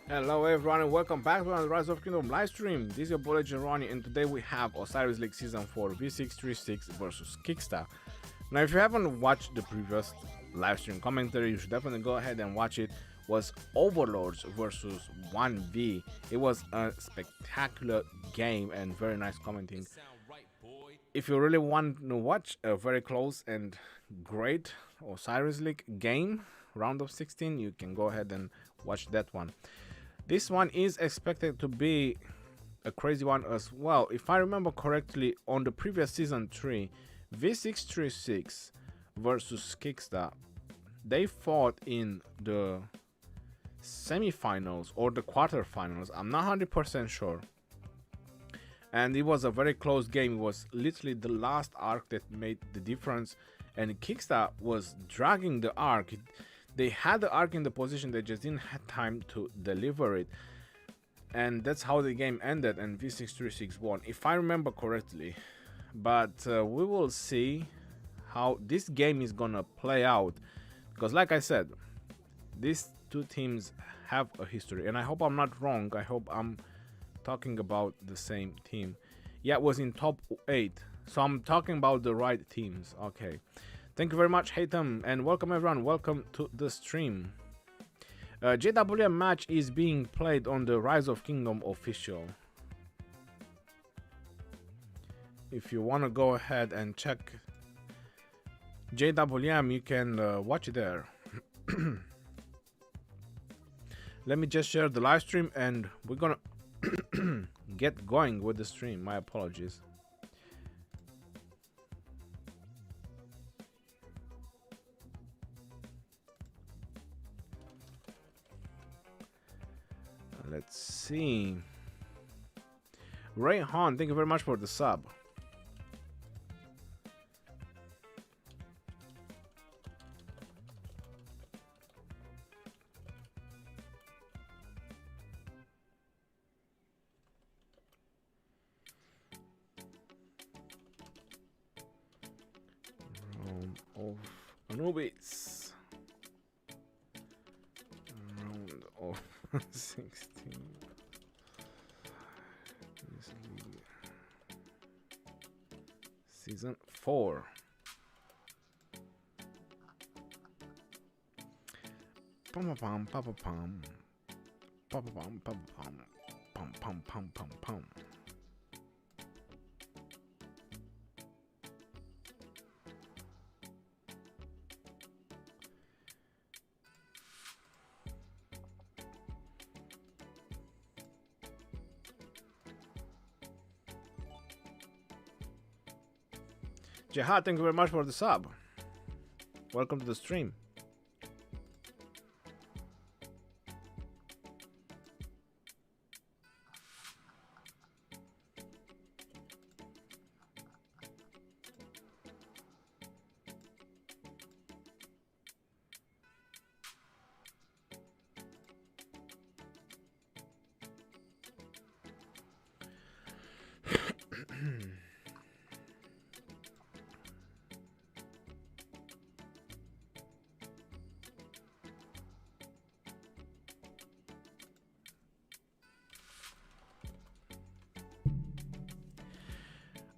Hello everyone and welcome back to another Rise of Kingdom live stream. This is your boy Ronnie and today we have Osiris League Season 4 V636 versus Kickstar. Now if you haven't watched the previous live stream commentary, you should definitely go ahead and watch it. Was Overlords versus 1v. It was a spectacular game and very nice commenting. If you really want to watch a very close and great Osiris League game, round of 16, you can go ahead and watch that one. This one is expected to be a crazy one as well. If I remember correctly, on the previous season 3, V636 versus Kickstar, they fought in the semifinals or the quarterfinals. I'm not 100% sure. And it was a very close game. It was literally the last arc that made the difference. And Kickstar was dragging the arc. They had the arc in the position, they just didn't have time to deliver it. And that's how the game ended and V636 won, if I remember correctly. But we will see how this game is gonna play out. Because like I said, these two teams have a history. And I hope I'm not wrong. I hope I'm talking about the same team. Yeah, it was in top 8. So I'm talking about the right teams. Okay. Thank you very much, Haytham, and welcome everyone. Welcome to the stream. JWM match is being played on the Rise of Kingdom official. If you want to go ahead and check JWM, you can watch it there. Let me just share the live stream and we're gonna get going with the stream. My apologies. Let's see. Ray Han, thank you very much for the sub. Round of Anubis. Round of 16. Season 4. Pum pum pum pum pum pum pum pum pum pum pum pum pum. Jihad, thank you very much for the sub. Welcome to the stream.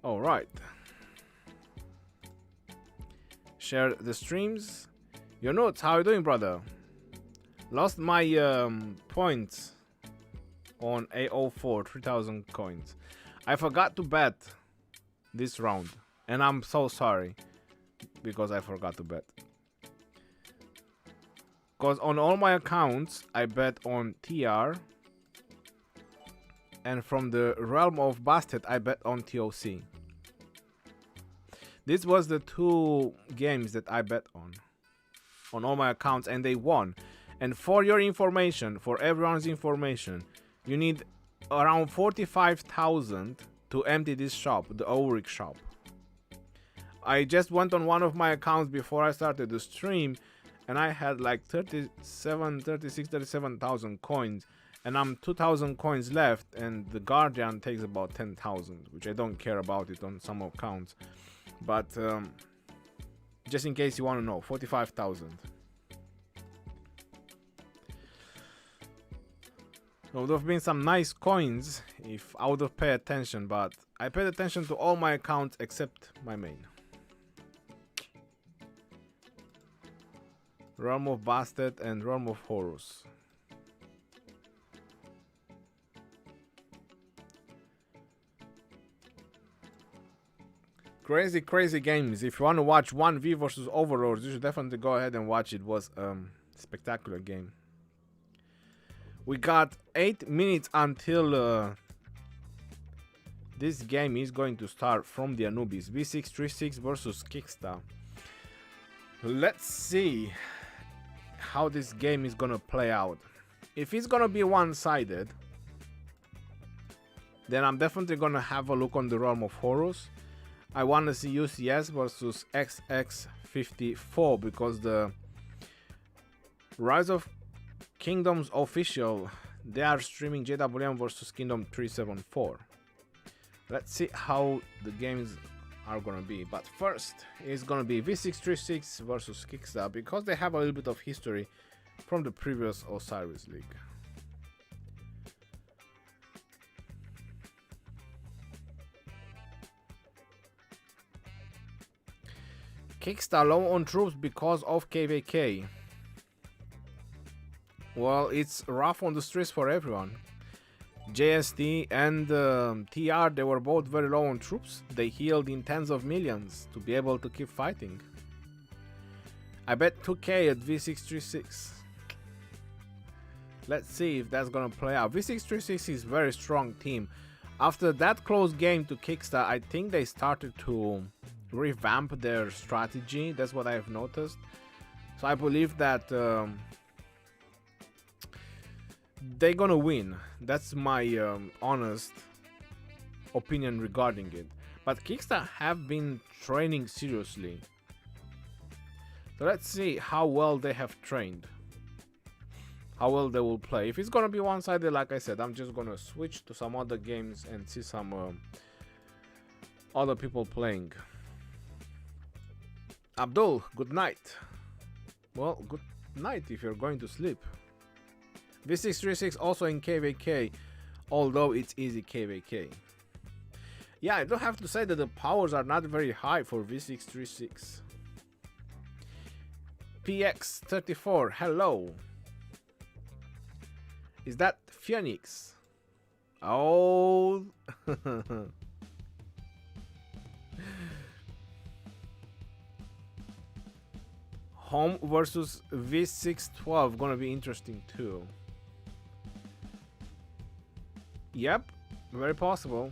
All right. Share the streams. Your notes, how you doing, brother? Lost my points on AO4, 3,000 coins. I forgot to bet this round, and I'm so sorry because I forgot to bet. Because on all my accounts, I bet on TR, and from the realm of Bastet, I bet on TOC. This was the two games that I bet on all my accounts, and they won. And for your information, for everyone's information, you need around 45,000 to empty this shop, the Ulrich shop. I just went on one of my accounts before I started the stream, and I had like 37,000 coins, and I'm 2,000 coins left, and the Guardian takes about 10,000, which I don't care about it on some accounts. But just in case you want to know, 45,000. There would have been some nice coins if I would have paid attention, but I paid attention to all my accounts except my main. Realm of Bastet and Realm of Horus. Crazy games. If you want to watch 1v versus Overlords, you should definitely go ahead and watch it. It was a spectacular game. We got 8 minutes until this game is going to start from the Anubis. V636 versus KKSA. Let's see how this game is gonna play out. If it's gonna be one-sided, then I'm definitely gonna have a look on the Realm of Horus. I want to see UCS versus XX54 because the Rise of Kingdoms official, they are streaming JWM versus Kingdom 374. Let's see how the games are gonna be, but first it's gonna be V636 versus KKSA because they have a little bit of history from the previous Osiris League. KKSA low on troops because of KVK. Well, it's rough on the streets for everyone. JST and TR, they were both very low on troops. They healed in tens of millions to be able to keep fighting. I bet 2k at V636. Let's see if that's gonna play out. V636 is a very strong team. After that close game to KKSA, I think they started to revamp their strategy. That's what I have noticed. So I believe that they're gonna win. That's my honest opinion regarding it. But KKSA have been training seriously. So let's see how well they have trained. How well they will play. If it's gonna be one-sided, like I said, I'm just gonna switch to some other games and see some other people playing. Abdul, good night. Well, good night if you're going to sleep. V636 also in KVK, although it's easy KVK. Yeah, I don't have to say that the powers are not very high for V636. PX34, hello. Is that Phoenix? Oh. Home versus V612 gonna be interesting too. Yep, very possible.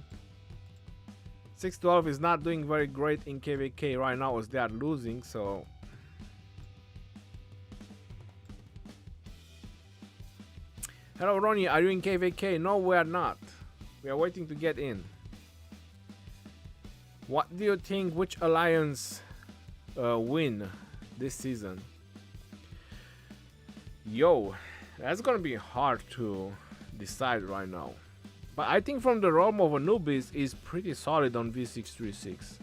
612 is not doing very great in KVK right now as they are losing, so hello Ronnie, are you in KVK? No, we are not. We are waiting to get in. What do you think, which alliance win this season? Yo, that's gonna be hard to decide right now. But I think from the realm of Anubis is pretty solid on V636.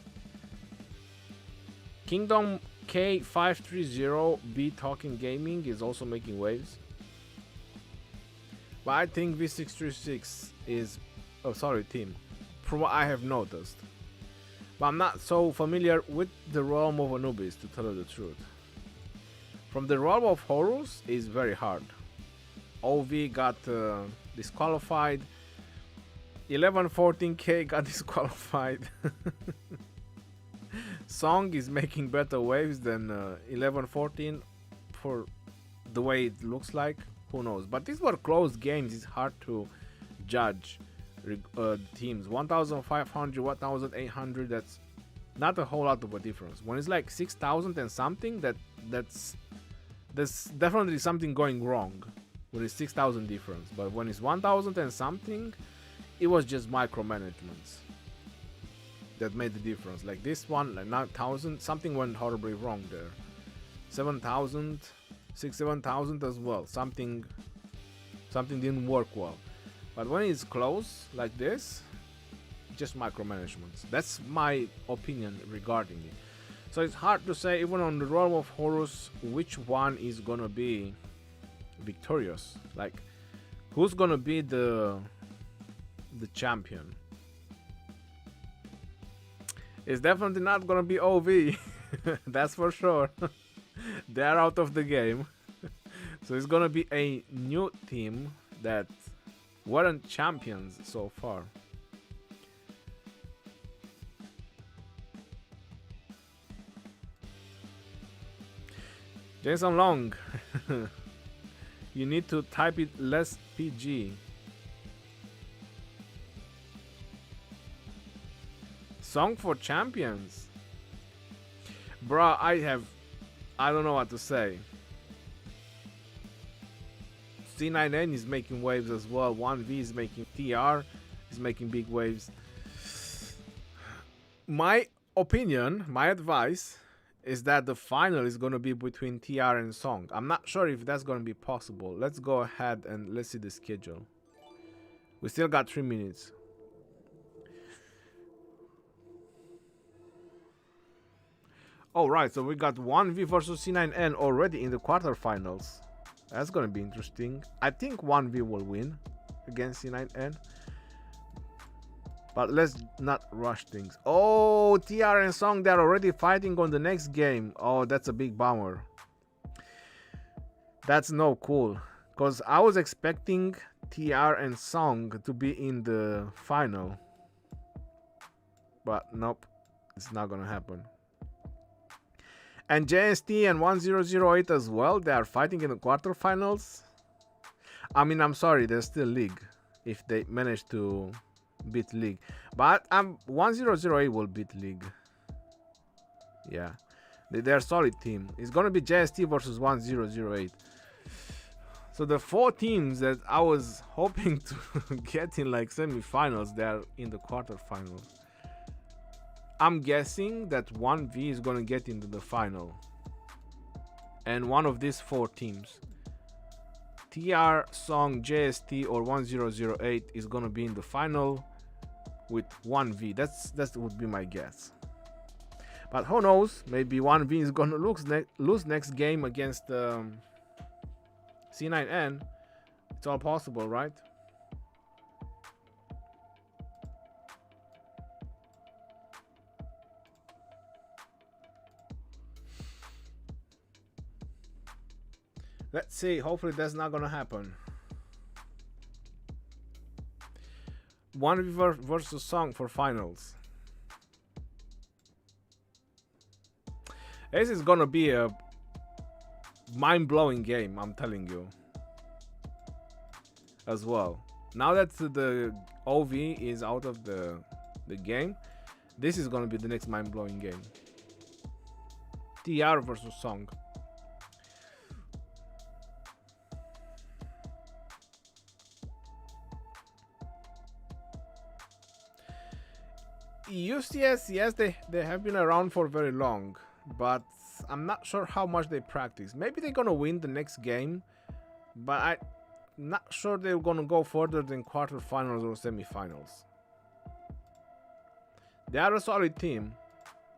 Kingdom K530B Talking Gaming is also making waves. But I think V636 is team, from what I have noticed. But I'm not so familiar with the realm of Anubis, to tell you the truth. From the realm of Horus is very hard. OV got disqualified. 1114K got disqualified. Song is making better waves than 1114 for the way it looks like. Who knows? But these were close games. It's hard to judge teams. 1500, 1800, that's not a whole lot of a difference. When it's like 6000 and something, there's definitely something going wrong when it's 6000 difference. But when it's 1000 and something, it was just micromanagements that made the difference. Like this one, like 9000, something went horribly wrong there. 7000, 7000 as well. Something didn't work well. But when it's close like this, just micromanagements. That's my opinion regarding it. So it's hard to say, even on the realm of Horus, which one is gonna be victorious. Like Who's gonna be the champion? It's definitely not gonna be OV. That's for sure. They're out of the game. So it's gonna be a new team that weren't champions so far. Jason Long. You need to type it less PG. Song for champions. Bruh, I don't know what to say. C9N is making waves as well. 1V is making, TR is making big waves. My opinion, my advice is that the final is going to be between TR and Song. I'm not sure if that's going to be possible. Let's go ahead and let's see the schedule. We still got 3 minutes. Alright, so we got 1V versus C9N already in the quarterfinals. That's going to be interesting. I think 1V will win against C9N. But let's not rush things. Oh, TR and Song, they're already fighting on the next game. Oh, that's a big bummer. That's no cool. Because I was expecting TR and Song to be in the final. But nope, it's not gonna happen. And JST and 1008 as well, they are fighting in the quarterfinals. I mean, I'm sorry, they're still League. If they manage to beat League. But 1008 will beat League. Yeah. They're a solid team. It's gonna be JST versus 1008. So the 4 teams that I was hoping to get in like semifinals, they're in the quarterfinals. I'm guessing that 1V is gonna get into the final. And one of these 4 teams, TR, Song, JST, or 1008 is gonna be in the final with 1V. That would be my guess. But who knows? Maybe 1V is gonna lose next game against C9N. It's all possible, right? Let's see. Hopefully that's not gonna happen. 1v versus Song for finals. This is gonna be a mind-blowing game, I'm telling you. As well. Now that the OV is out of the game, this is gonna be the next mind-blowing game. TR versus Song. UCS, yes, they have been around for very long, but I'm not sure how much they practice. Maybe they're gonna win the next game, but I'm not sure they're gonna go further than quarterfinals or semifinals. They are a solid team,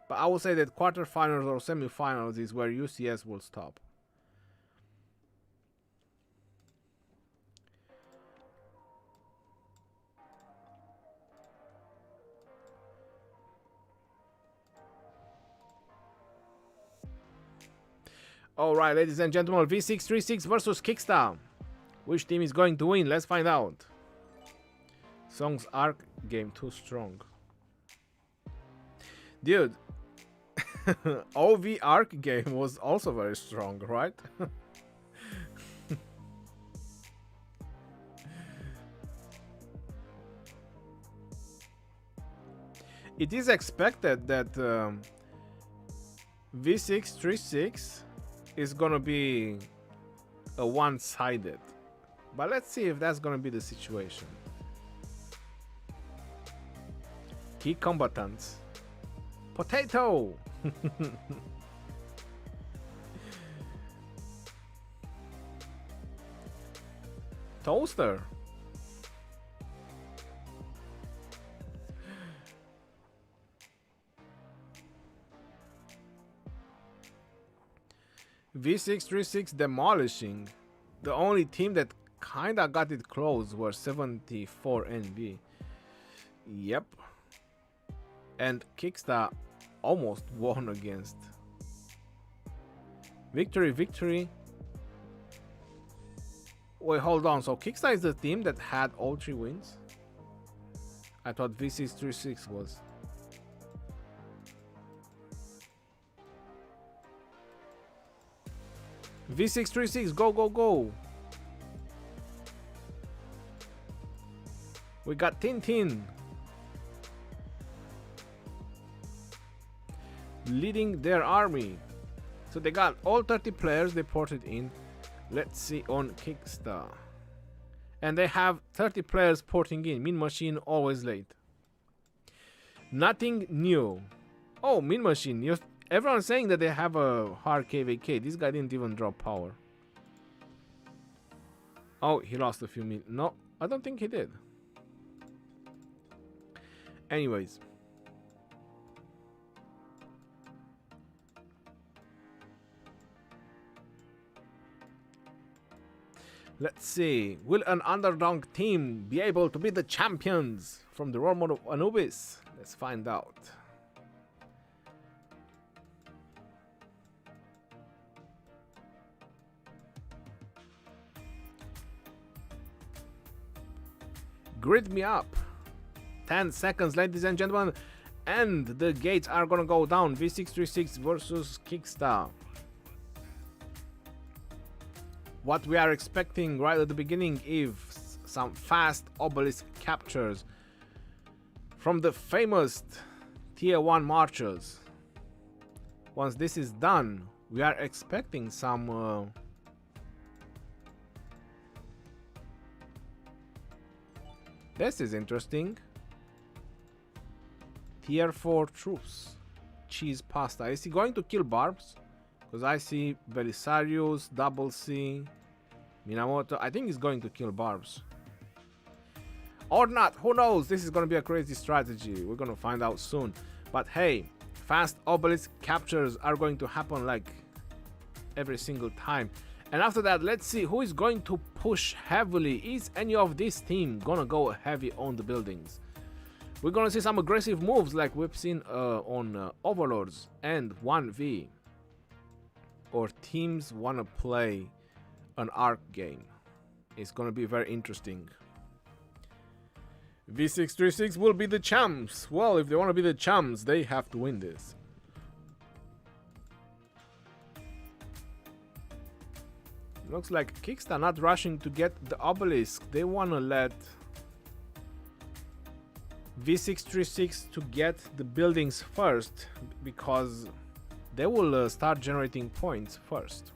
but I would say that quarterfinals or semifinals is where UCS will stop. Alright, ladies and gentlemen, V636 versus KKSA. Which team is going to win? Let's find out. Song's arc game too strong. Dude, OV arc game was also very strong, right? It is expected that V636 is gonna be a one-sided, but let's see if that's gonna be the situation. Key combatants. Potato. Toaster. V636 demolishing. The only team that kinda got it close. We're 74 NV. Yep. And Kickstar almost won against. Victory, victory. Wait, hold on. So Kickstar is the team that had all 3 wins? I thought V636 was. V636, go, go, go. We got Tintin leading their army. So they got all 30 players they ported in. Let's see on Kickstar. And they have 30 players porting in. Mean Machine always late. Nothing new. Oh, Mean Machine. Everyone's saying that they have a hard KVK. This guy didn't even drop power. Oh, he lost a few minutes. No, I don't think he did. Anyways. Let's see. Will an underdog team be able to be the champions from the role model of Anubis? Let's find out. Grid me up. 10 seconds, ladies and gentlemen, and the gates are gonna go down. V636 versus Kickstar. What we are expecting right at the beginning is some fast obelisk captures from the famous tier 1 marchers. Once this is done, we are expecting some this is interesting. Tier 4 troops. Cheese pasta. Is he going to kill Barbs? Because I see Belisarius, Double C, Minamoto. I think he's going to kill Barbs. Or not. Who knows? This is going to be a crazy strategy. We're going to find out soon. But hey, fast obelisk captures are going to happen like every single time. And after that, let's see who is going to push heavily. Is any of this team going to go heavy on the buildings? We're going to see some aggressive moves like we've seen on Overlords and 1v. Or teams want to play an arc game. It's going to be very interesting. V636 will be the champs. Well, if they want to be the champs, they have to win this. Looks like Kickstar not rushing to get the obelisk. They want to let V636 to get the buildings first because they will start generating points first.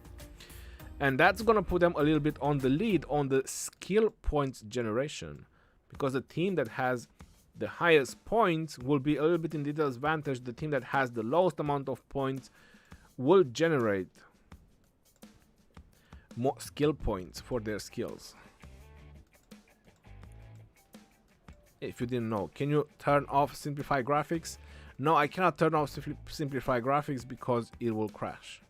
And that's gonna put them a little bit on the lead on the skill points generation, because the team that has the highest points will be a little bit in the disadvantage. The team that has the lowest amount of points will generate more skill points for their skills. If you didn't know, can you turn off simplify graphics? No, I cannot turn off simplify graphics because it will crash.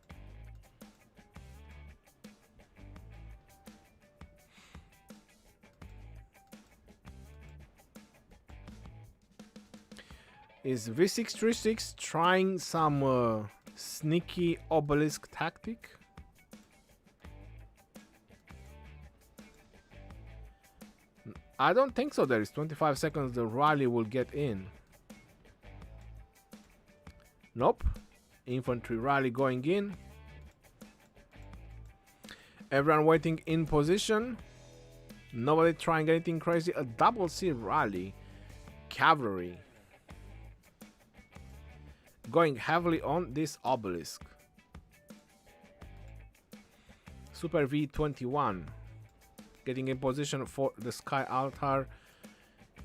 Is V636 trying some sneaky obelisk tactic? I don't think so. There is 25 seconds. The rally will get in. Nope. Infantry rally going in. Everyone waiting in position. Nobody trying anything crazy. A double C rally. Cavalry. Going heavily on this obelisk. Super V21. Getting in position for the sky altar.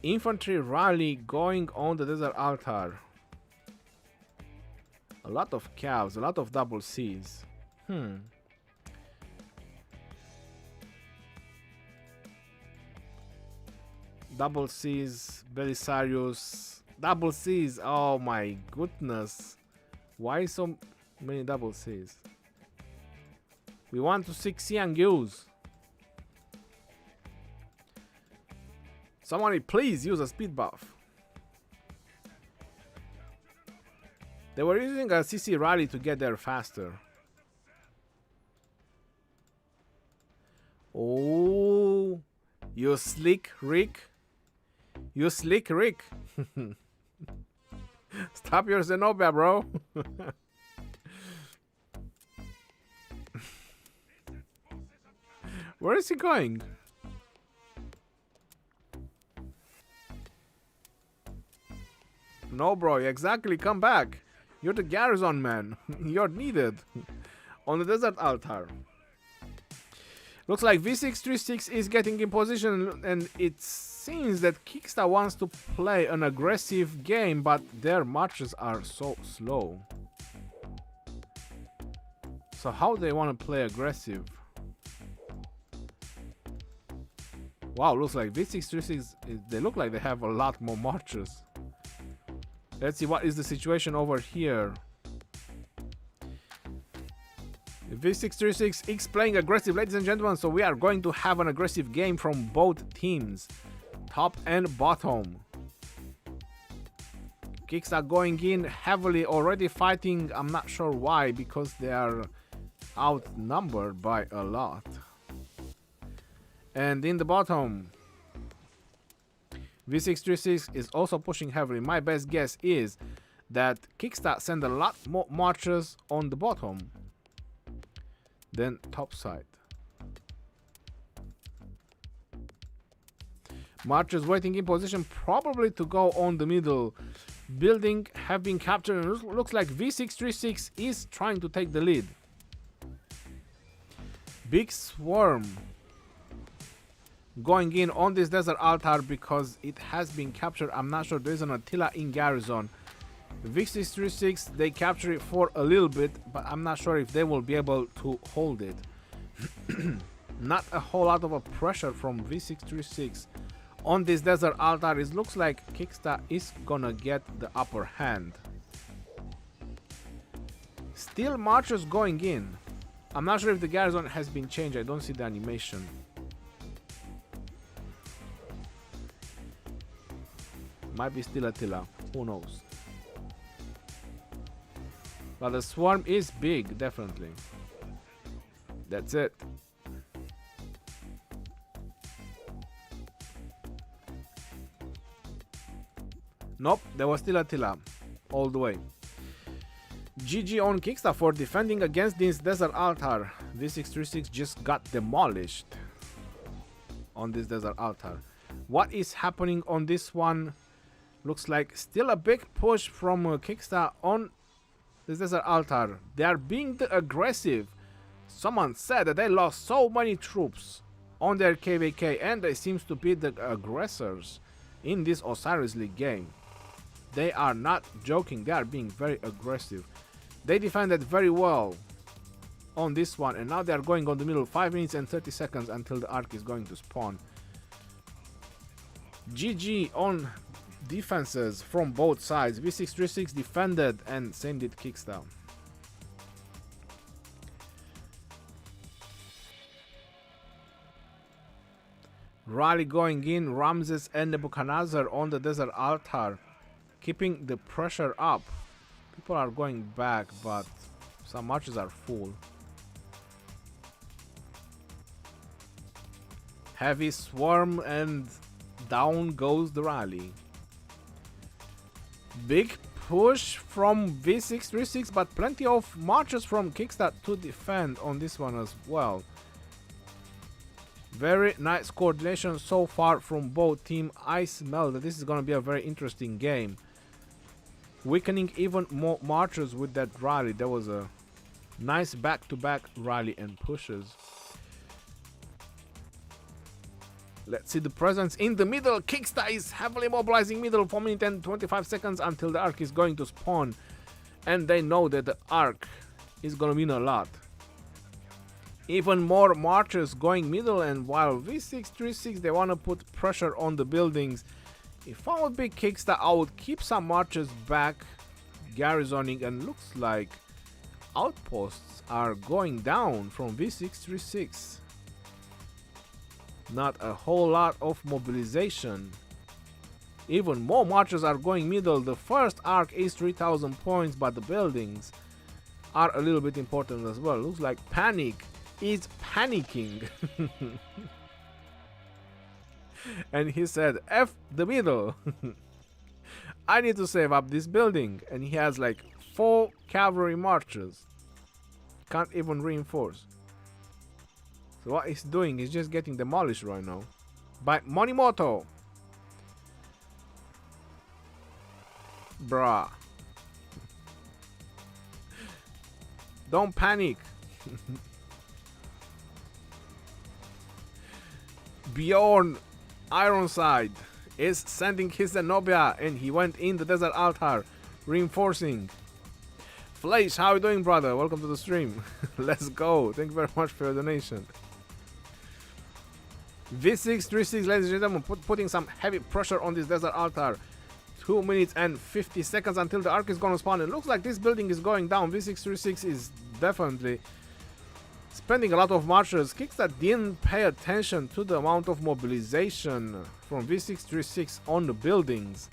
Infantry rally going on the desert altar. A lot of calves, a lot of double C's. Double C's, Belisarius, double C's. Oh my goodness. Why so many double C's? We want to 6 young use. Somebody please use a speed buff. They were using a CC rally to get there faster. Oh, you slick Rick. You slick Rick. Stop your Zenobia, bro. Where is he going? No, bro, exactly. Come back. You're the garrison man. You're needed on the desert altar. Looks like V636 is getting in position, and it seems that Kickstar wants to play an aggressive game, but their marches are so slow. So how they want to play aggressive? Wow, looks like V636, they look like they have a lot more marches. Let's see what is the situation over here. V636 X playing aggressive, ladies and gentlemen, so we are going to have an aggressive game from both teams, top and bottom. Kicks are going in heavily, already fighting. I'm not sure why, because they are outnumbered by a lot. And in the bottom, V636 is also pushing heavily. My best guess is that Kickstart send a lot more marchers on the bottom than top side. Marchers waiting in position, probably to go on the middle. Building have been captured, and looks like V636 is trying to take the lead. Big swarm going in on this desert altar because it has been captured. I'm not sure, there's an Attila in garrison. V636, they capture it for a little bit, but I'm not sure if they will be able to hold it. Not a whole lot of a pressure from V636 on this desert altar. It looks like Kickstart is gonna get the upper hand. Still marchers going in. I'm not sure if the garrison has been changed. I don't see the animation. Might be still Attila, who knows. But the swarm is big, definitely. That's it. Nope, there was still Attila, all the way. GG on Kickstarter for defending against this desert altar. V636 just got demolished on this desert altar. What is happening on this one? Looks like still a big push from Kickstarter on this desert altar. They are being aggressive. Someone said that they lost so many troops on their KVK, and they seems to be the aggressors in this Osiris League game. They are not joking, they are being very aggressive. They defended very well on this one, and now they are going on the middle. 5 minutes and 30 seconds until the arc is going to spawn. GG on defenses from both sides. V636 defended, and same did Kickstart. Rally going in, Ramses and Nebuchadnezzar on the desert altar, keeping the pressure up. People are going back, but some marches are full. Heavy swarm, and down goes the rally. Big push from V636, but plenty of marches from Kickstart to defend on this one as well. Very nice coordination so far from both teams. I smell that this is going to be a very interesting game. Weakening even more marchers with that rally. There was a nice back-to-back rally and pushes. Let's see the presence in the middle. Kickstart is heavily mobilizing middle. 4 minutes and 25 seconds until the arc is going to spawn. And they know that the arc is going to mean a lot. Even more marchers going middle, and while V636, they want to put pressure on the buildings. If I would be Kickstart, I would keep some marchers back, garrisoning, and looks like outposts are going down from V636. Not a whole lot of mobilization Even more marchers are going middle. The first arc is 3000 points, but the buildings are a little bit important as well. Looks like Panic is panicking. And he said, F the middle. I need to save up this building. And he has like 4 cavalry marchers. Can't even reinforce. So what he's doing is just getting demolished right now by Monimoto. Bruh. Don't panic. Bjorn Ironside is sending his Zenobia, and he went in the desert altar, reinforcing. Fleisch, how you doing, brother? Welcome to the stream. Let's go. Thank you very much for your donation. V636, ladies and gentlemen, putting some heavy pressure on this desert altar. 2 minutes and 50 seconds until the arc is gonna spawn. It looks like this building is going down. V636 is definitely spending a lot of marchers. Kickstart didn't pay attention to the amount of mobilization from V636 on the buildings,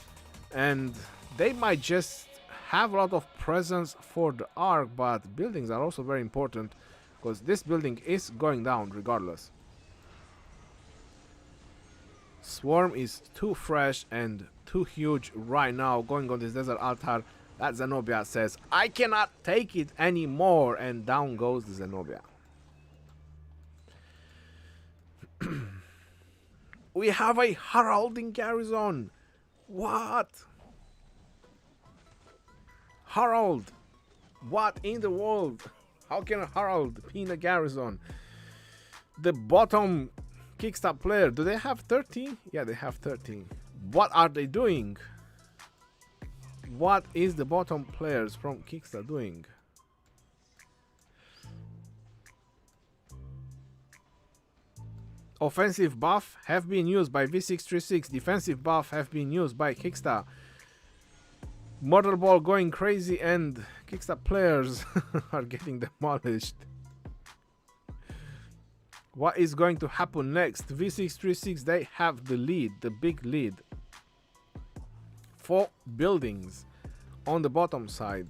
and they might just have a lot of presence for the arc, but buildings are also very important because this building is going down regardless. Swarm is too fresh and too huge right now going on this desert altar. That Zenobia says, I cannot take it anymore, and down goes the Zenobia. We have a heralding garrison. What? Herald? What in the world? How can a herald be in a garrison? The bottom Kickstart player, do they have 13? Yeah, they have 13. What are they doing? What is the bottom players from Kickstart doing? Offensive buff have been used by V636. Defensive buff have been used by Kickstart. Mortal Ball going crazy, and Kickstart players are getting demolished. What is going to happen next? V636, they have the lead, the big lead. 4 buildings on the bottom side.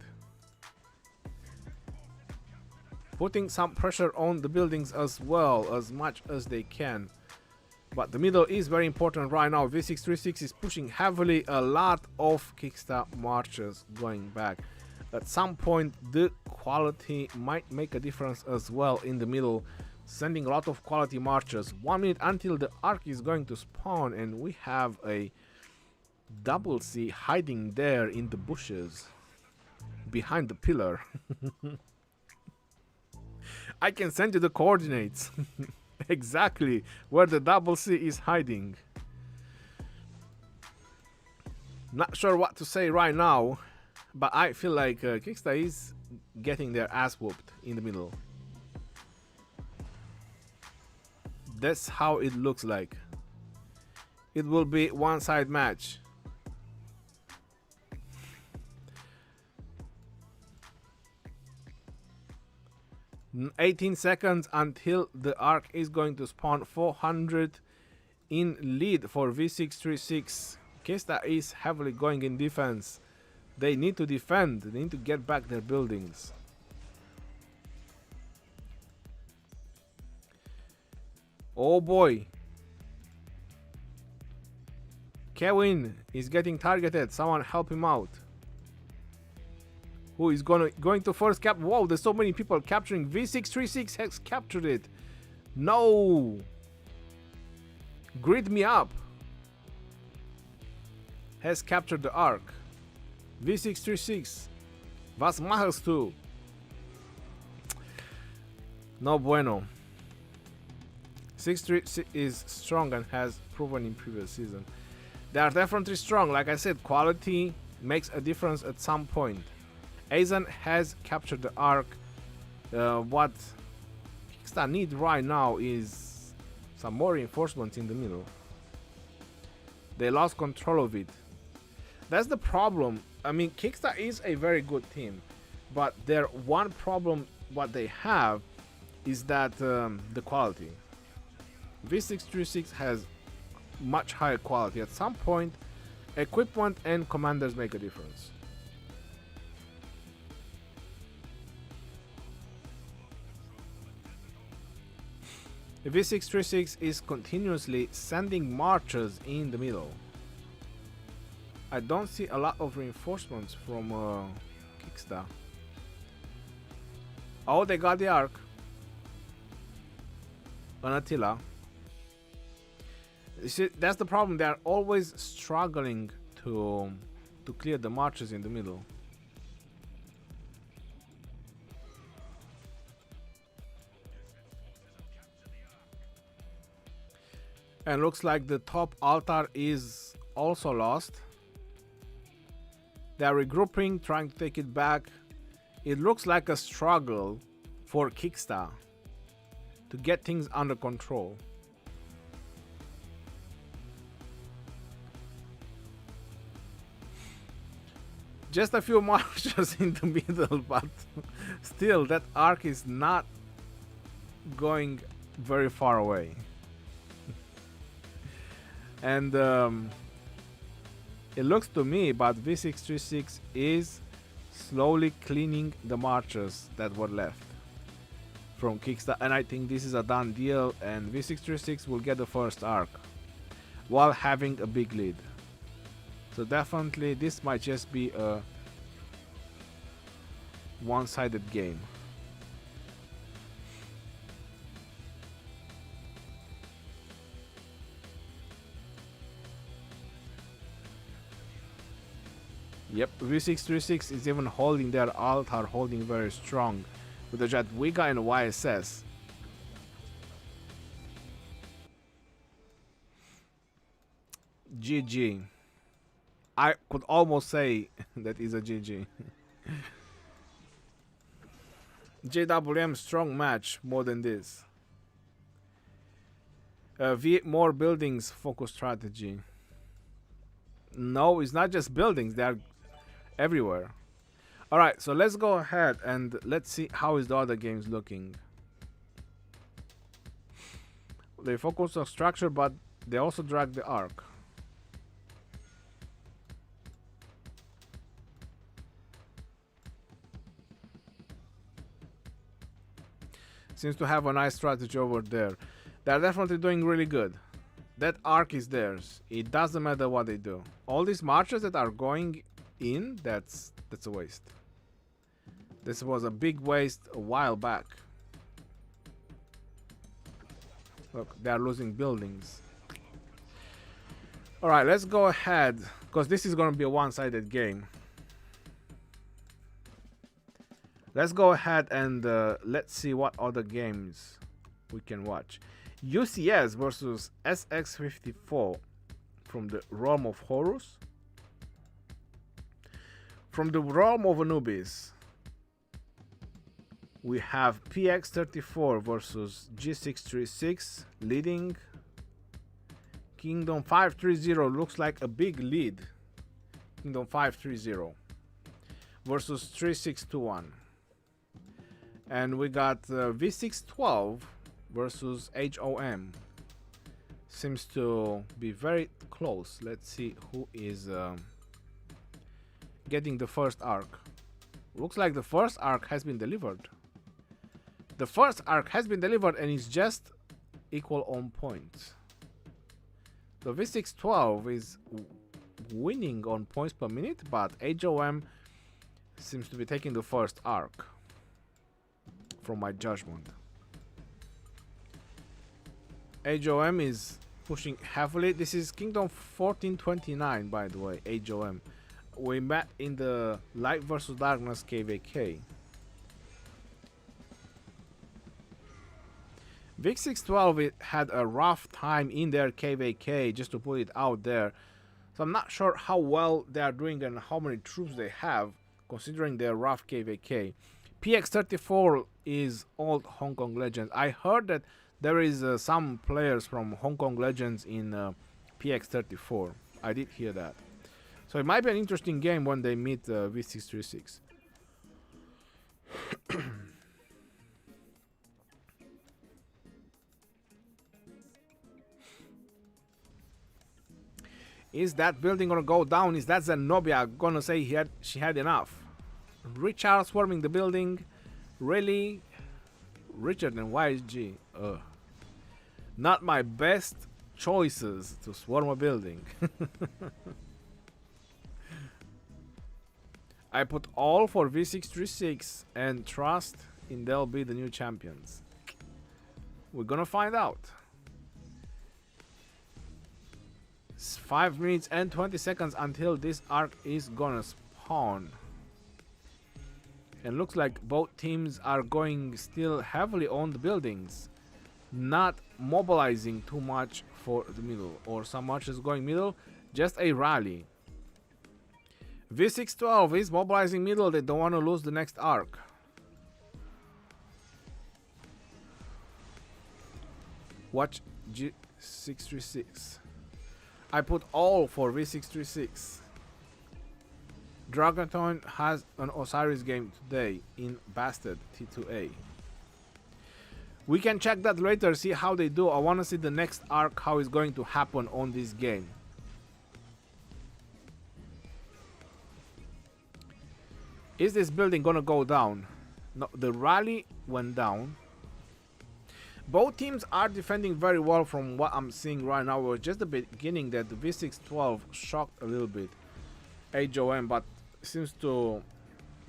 Putting some pressure on the buildings as well, as much as they can. But the middle is very important right now. V636 is pushing heavily. A lot of Kickstart marchers going back. At some point, the quality might make a difference as well in the middle. Sending a lot of quality marchers. 1 minute until the arc is going to spawn, and we have a double C hiding there in the bushes behind the pillar. I can send you the coordinates. Exactly where the double C is hiding. Not sure what to say right now, but I feel like Kickstart is getting their ass whooped in the middle. That's how it looks like. It will be one-side match. In 18 seconds until the arc is going to spawn. 400 in lead for V636. Kickstart is heavily going in defense. They need to defend. They need to get back their buildings. Oh boy. Kevin is getting targeted. Someone help him out. Who is going to first cap? Whoa, there's so many people capturing. V636 has captured it. No. Grid me up. Has captured the arc. V636. Was machst du? No bueno. 6-3 is strong and has proven in previous season. They are definitely strong. Like I said, quality makes a difference at some point. Aizen has captured the arc. What Kickstart need right now is some more reinforcements in the middle. They lost control of it. That's the problem. I mean, Kickstart is a very good team, but their one problem what they have is that the quality. V636 has much higher quality. At some point, Equipment and commanders make a difference. The V636 is continuously sending marchers in the middle. I don't see a lot of reinforcements from KKSA. Oh, they got the Ark. An Attila. You see, that's the problem. They are always struggling to clear the marches in the middle. And looks like the top altar is also lost. They are regrouping, trying to take it back. It looks like a struggle for KKSA to get things under control. Just a few marchers in the middle, but still that arc is not going very far away. And it looks to me, but V636 is slowly cleaning the marchers that were left from KKSA, and I think this is a done deal, and V636 will get the first arc while having a big lead. So definitely this might just be a one-sided game. Yep, V636 is even holding their altar, holding very strong with the Jadwiga and YSS. GG. I could almost say that is a GG. JWM strong match, more than this. More buildings focus strategy. No, it's not just buildings, they are everywhere. Alright, so let's go ahead and let's see how is the other games looking. They focus on structure, but they also drag the arc. Seems to have a nice strategy over there. They're definitely doing really good. That arc is theirs. It doesn't matter what they do. All these marches that are going in, that's a waste. This was a big waste a while back. Look, they are losing buildings. Alright, let's go ahead, because this is going to be a one-sided game. Let's go ahead and let's see what other games we can watch. UCS versus SX54 from the realm of Horus. From the realm of Anubis, we have PX34 versus G636 leading. Kingdom 530 looks like a big lead. Kingdom 530 versus 3621. And we got V612 versus HOM. Seems to be very close. Let's see who is getting the first arc. Looks like the first arc has been delivered. The first arc has been delivered and is just equal on points. So V612 is winning on points per minute, but HOM seems to be taking the first arc from my judgment. HOM is pushing heavily. This is Kingdom 1429, by the way, HOM. We met in the Light vs Darkness KVK. VIC-612 had a rough time in their KVK, just to put it out there. So I'm not sure how well they are doing and how many troops they have, considering their rough KVK. PX34 is old Hong Kong Legends. I heard that there is some players from Hong Kong Legends in PX34. I did hear that. So it might be an interesting game when they meet V636. Is that building gonna go down? Is that Zenobia gonna say she had enough? Richard swarming the building. Really? Richard and YG. Ugh. Not my best choices to swarm a building. I put all for V636 and trust in they'll be the new champions. We're gonna find out. It's 5 minutes and 20 seconds until this arc is gonna spawn. And looks like both teams are going still heavily on the buildings. Not mobilizing too much for the middle. Or so much is going middle. Just a rally. V612 is mobilizing middle. They don't want to lose the next arc. Watch G636. I put all for V636. Dragonton has an Osiris game today in Bastard T2A. We can check that later, see how they do. I want to see the next arc, how it's going to happen on this game. Is this building gonna go down? No, the rally went down. Both teams are defending very well from what I'm seeing right now. It was just the beginning that the V612 shocked a little bit HOM, but it seems to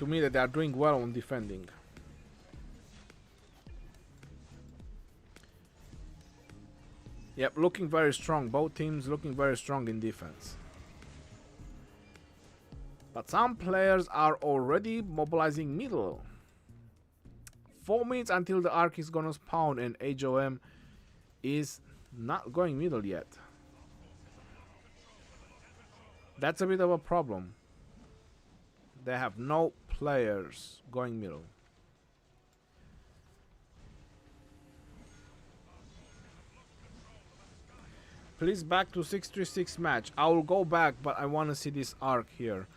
me that they are doing well on defending. Yep, looking very strong. Both teams looking very strong in defense. But some players are already mobilizing middle. 4 minutes until the arc is gonna spawn and HOM is not going middle yet. That's a bit of a problem. They have no players going middle. Please back to 636 match. I will go back, but I want to see this arc here.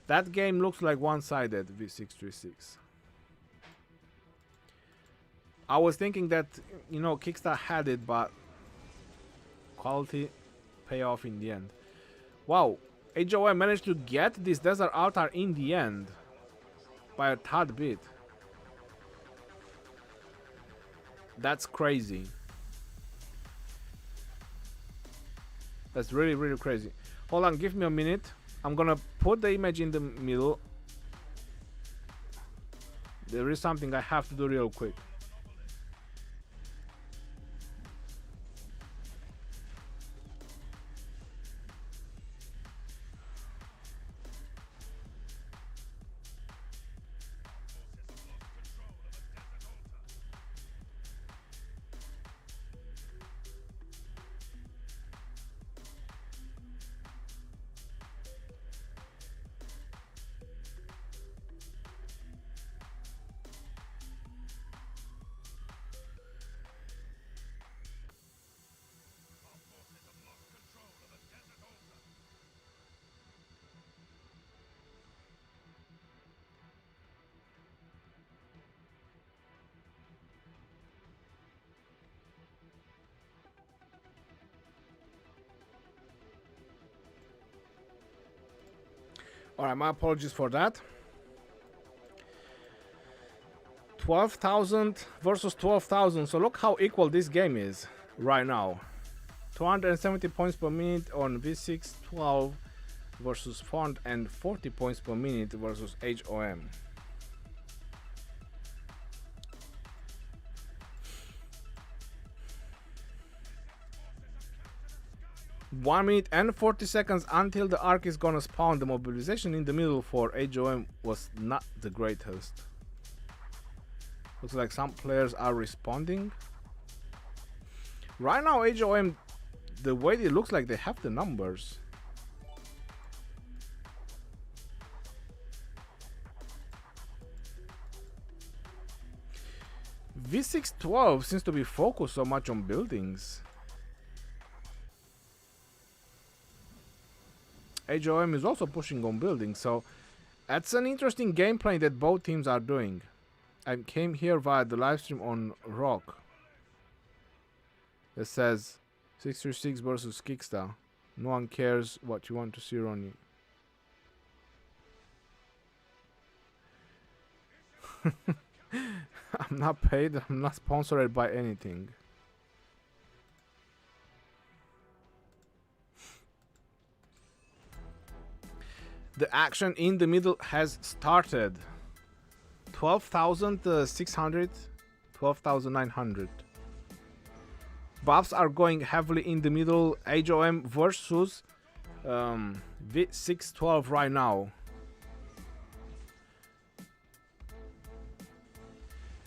That game looks like one-sided V636. I was thinking that, you know, Kickstarter had it, but quality pay off in the end. Wow, HOM managed to get this desert altar in the end by a tad bit. That's crazy. That's really, really crazy. Hold on, give me a minute. I'm gonna put the image in the middle. There is something I have to do real quick. Alright, my apologies for that. 12,000 versus 12,000. So look how equal this game is right now. 270 points per minute on V612 versus 440 points per minute versus HOM. One minute and 40 seconds until the arc is gonna spawn. The mobilization in the middle for HOM was not the greatest. Looks like some players are responding. Right now HOM, the way it looks like they have the numbers. V612 seems to be focused so much on buildings. HOM is also pushing on buildings, so that's an interesting gameplay that both teams are doing. I came here via the live stream on Rock. It says 636 versus Kickstarter. No one cares what you want to see, Ronnie. I'm not paid. I'm not sponsored by anything. The action in the middle has started. 12,600, 12,900. Buffs are going heavily in the middle. HOM versus V612 right now.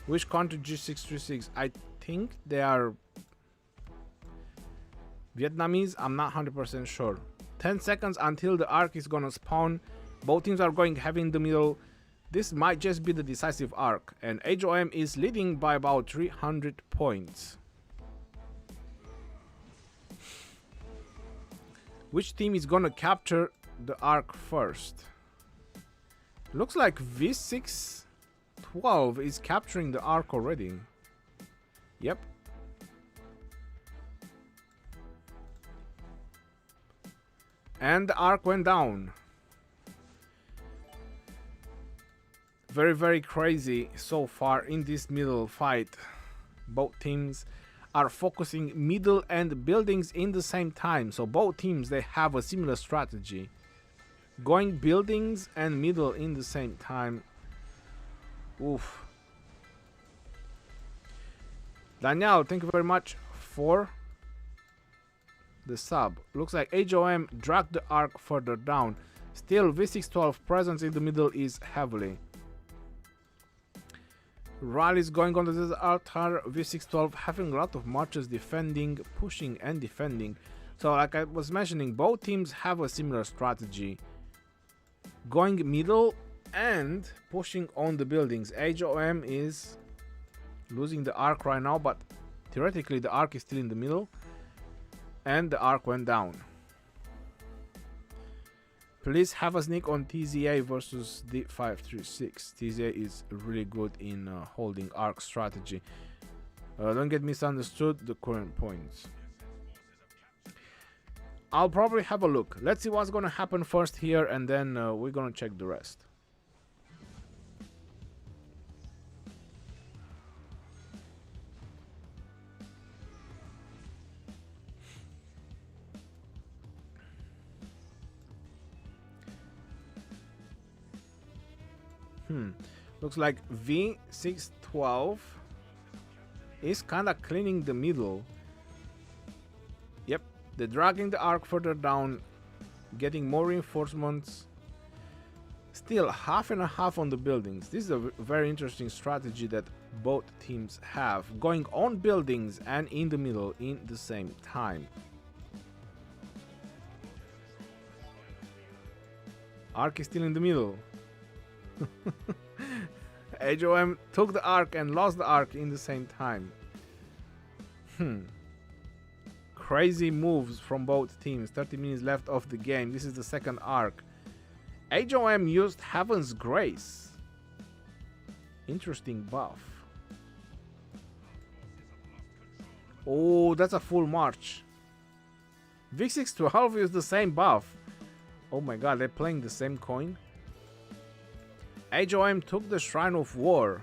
Which country G636? I think they are Vietnamese. I'm not 100% sure. 10 seconds until the arc is gonna spawn. Both teams are going heavy in the middle. This might just be the decisive arc, and HOM is leading by about 300 points. Which team is gonna capture the arc first? Looks like V612 is capturing the arc already. Yep. And the arc went down. Very, very crazy so far in this middle fight. Both teams are focusing middle and buildings in the same time. So both teams, they have a similar strategy. Going buildings and middle in the same time. Oof. Daniel, thank you very much for the sub. Looks like HOM dragged the arc further down. Still, V612 presence in the middle is heavily. Rallies going on the altar. V612 having a lot of marches defending, pushing and defending. So like I was mentioning, both teams have a similar strategy. Going middle and pushing on the buildings. HOM is losing the arc right now, but theoretically the arc is still in the middle. And the arc went down. Please have a sneak on TZA versus the V636. TZA is really good in holding arc strategy. Don't get misunderstood the current points. I'll probably have a look. Let's see what's gonna happen first here, and then we're gonna check the rest. Looks like V612 is kind of cleaning the middle. Yep, they're dragging the arc further down, getting more reinforcements. Still half and a half on the buildings. This is a very interesting strategy that both teams have, going on buildings and in the middle in the same time. Arc is still in the middle. HOM took the arc and lost the arc in the same time. Crazy moves from both teams. 30 minutes left of the game. This is the second arc. HOM used Heaven's Grace. Interesting buff. Oh, that's a full march. V612 used the same buff. Oh my god, they're playing the same coin. HOM took the Shrine of War.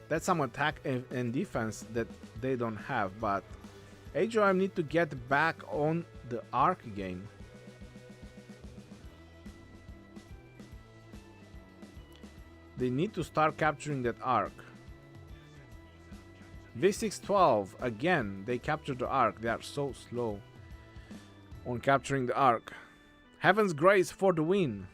That's some attack and defense that they don't have, but HOM need to get back on the arc game. They need to start capturing that arc. V612, again, they captured the arc. They are so slow on capturing the arc. Heaven's Grace for the win.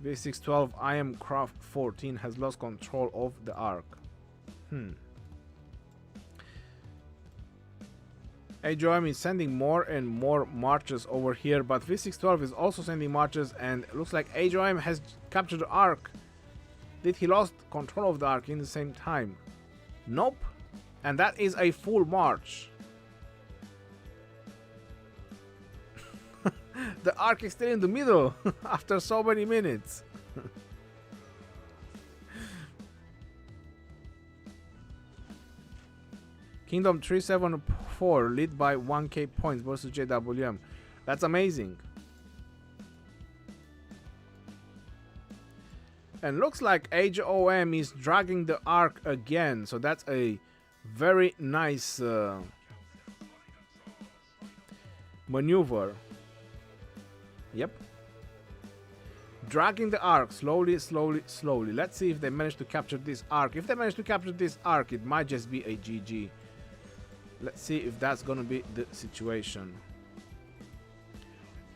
V612, I am Craft 14 has lost control of the arc. HOM is sending more and more marches over here, but V612 is also sending marches, and it looks like HOM has captured the arc. Did he lost control of the arc in the same time? Nope. And that is a full march. The arc is still in the middle after so many minutes. Kingdom 374 lead by 1k points versus JWM. That's amazing. And looks like HOM is dragging the arc again, so that's a very nice maneuver. Yep. Dragging the arc slowly, slowly, slowly. Let's see if they manage to capture this arc. If they manage to capture this arc, it might just be a GG. Let's see if that's gonna be the situation.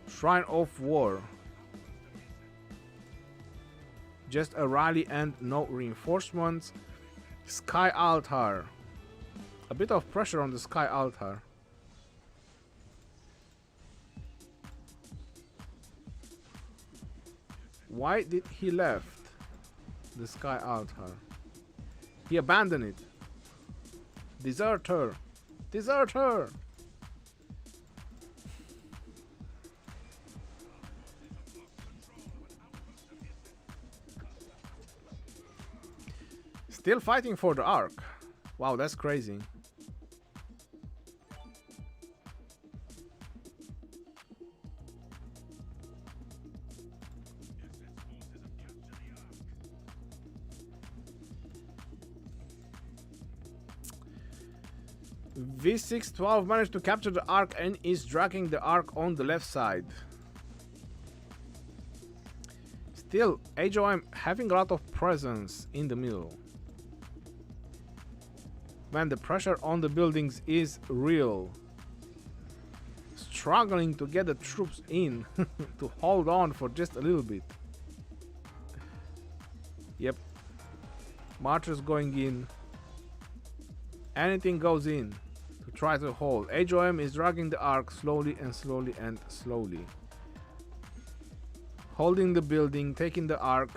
Shrine of War. Just a rally and no reinforcements. Sky Altar. A bit of pressure on the Sky Altar. Why did he left the Sky Altar? He abandoned it. Deserter. Deserter. Still fighting for the arc. Wow, that's crazy. V612 managed to capture the arc and is dragging the arc on the left side. Still, HOM having a lot of presence in the middle. Man, the pressure on the buildings is real. Struggling to get the troops in to hold on for just a little bit. Yep. Marchers going in. Anything goes in to try to hold. HOM is dragging the arc slowly and slowly and slowly. Holding the building, taking the arc.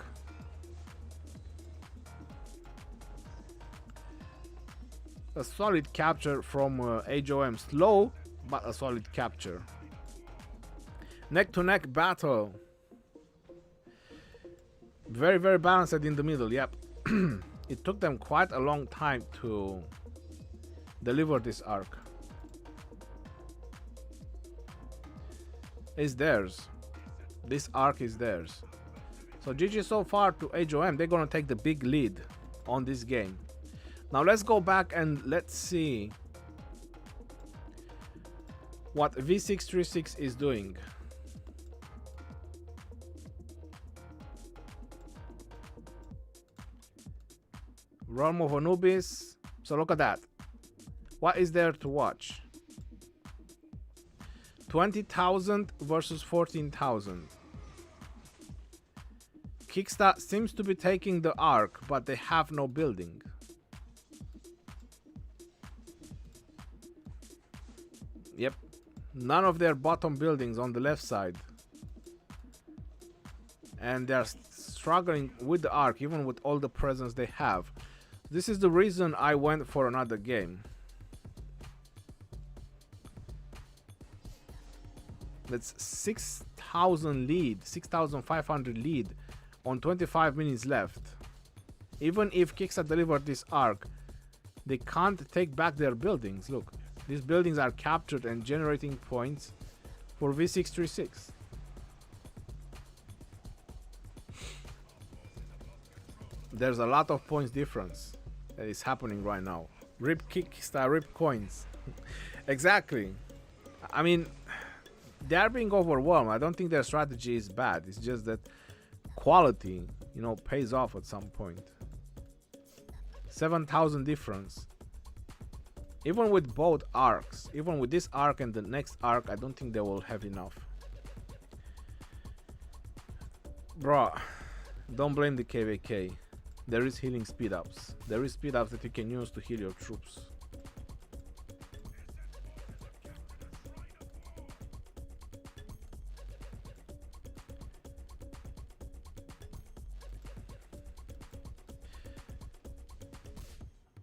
A solid capture from HOM. Slow, but a solid capture. Neck to neck battle. Very, very balanced in the middle. Yep. It took them quite a long time to deliver this arc. It's theirs. This arc is theirs. So GG so far to HOM. They're gonna take the big lead on this game. Now let's go back and let's see what V636 is doing. Realm of Anubis. So look at that. What is there to watch? 20,000 versus 14,000. KKSA seems to be taking the arc, but they have no building. Yep, none of their bottom buildings on the left side. And they're struggling with the arc, even with all the presence they have. This is the reason I went for another game. That's 6,000 lead, 6,500 lead on 25 minutes left. Even if KKSA delivered this arc, they can't take back their buildings. Look, these buildings are captured and generating points for V636. There's a lot of points difference that is happening right now. Rip KKSA, rip coins. Exactly. I mean, they are being overwhelmed. I don't think their strategy is bad. It's just that quality, you know, pays off at some point. 7,000 difference. Even with both arcs, even with this arc and the next arc, I don't think they will have enough. Bro, don't blame the KVK. There is healing speed ups. There is speed ups that you can use to heal your troops.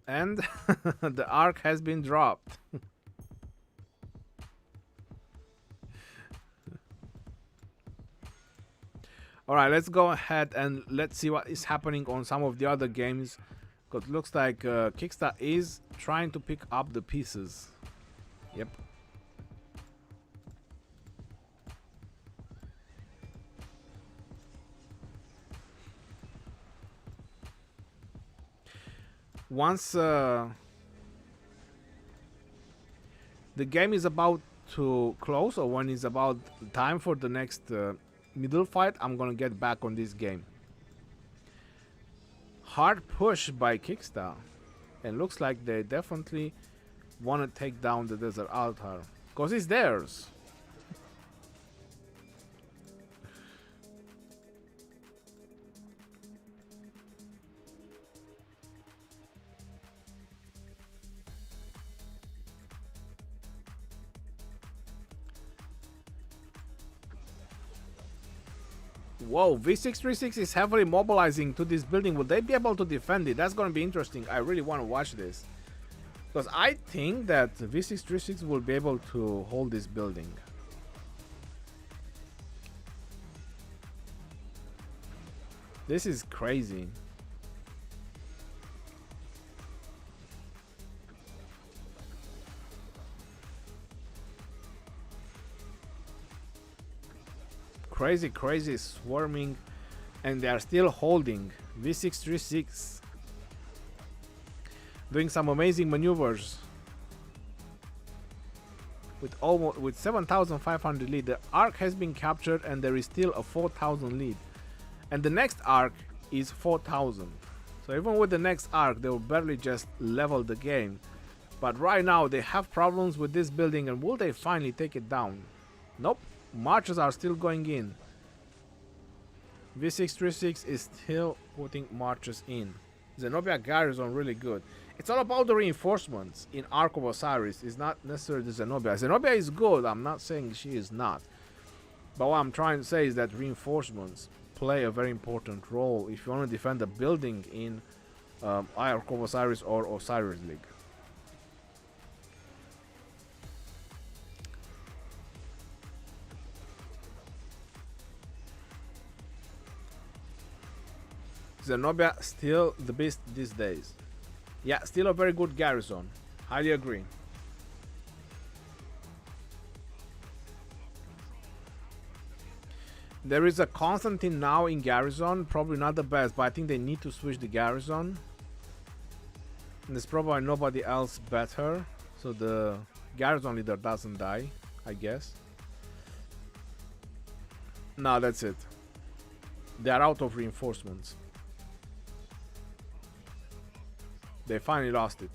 And the arc has been dropped. Alright, let's go ahead and let's see what is happening on some of the other games. Because it looks like KKSA is trying to pick up the pieces. Yep. Once the game is about to close, or when it's about time for the next middle fight, I'm gonna get back on this game. Hard push by Kickstar, and looks like they definitely want to take down the desert altar because it's theirs. Whoa, V636 is heavily mobilizing to this building. Will they be able to defend it? That's going to be interesting. I really want to watch this. Because I think that V636 will be able to hold this building. This is crazy. Crazy swarming, and they are still holding. V636 doing some amazing maneuvers with 7,500 lead. The arc has been captured and there is still a 4,000 lead, and the next arc is 4,000. So even with the next arc, they will barely just level the game. But right now they have problems with this building, and will they finally take it down? Nope. Marches are still going in. V636 is still putting marches in. Zenobia garrison really good. It's all about the reinforcements in Ark of Osiris. It's not necessarily the Zenobia. Zenobia is good. I'm not saying she is not. But what I'm trying to say is that reinforcements play a very important role if you want to defend a building in Ark of Osiris or Osiris League. Zenobia still the best these days. Yeah, still a very good garrison. Highly agree. There is a Constantine now in garrison. Probably not the best, but I think they need to switch the garrison. And there's probably nobody else better, so the garrison leader doesn't die, I guess. No, that's it. They are out of reinforcements. They finally lost it.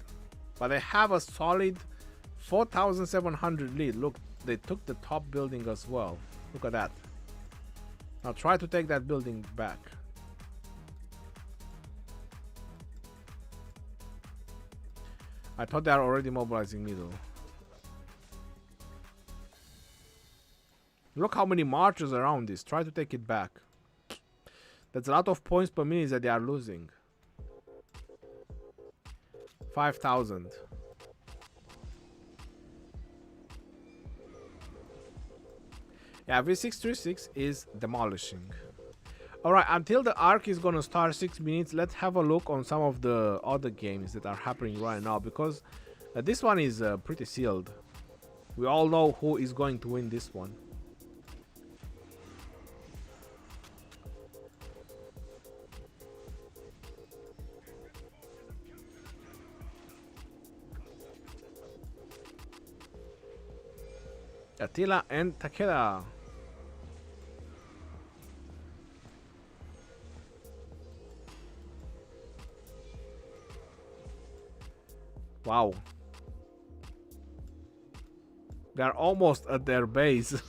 But they have a solid 4,700 lead. Look, they took the top building as well. Look at that. Now try to take that building back. I thought they are already mobilizing middle. Look how many marches around this. Try to take it back. That's a lot of points per minute that they are losing. 5,000. Yeah, V636 is demolishing. Alright, until the arc is gonna start 6 minutes, let's have a look on some of the other games that are happening right now, because this one is pretty sealed. We all know who is going to win this one. Attila and Takeda. Wow. They're almost at their base.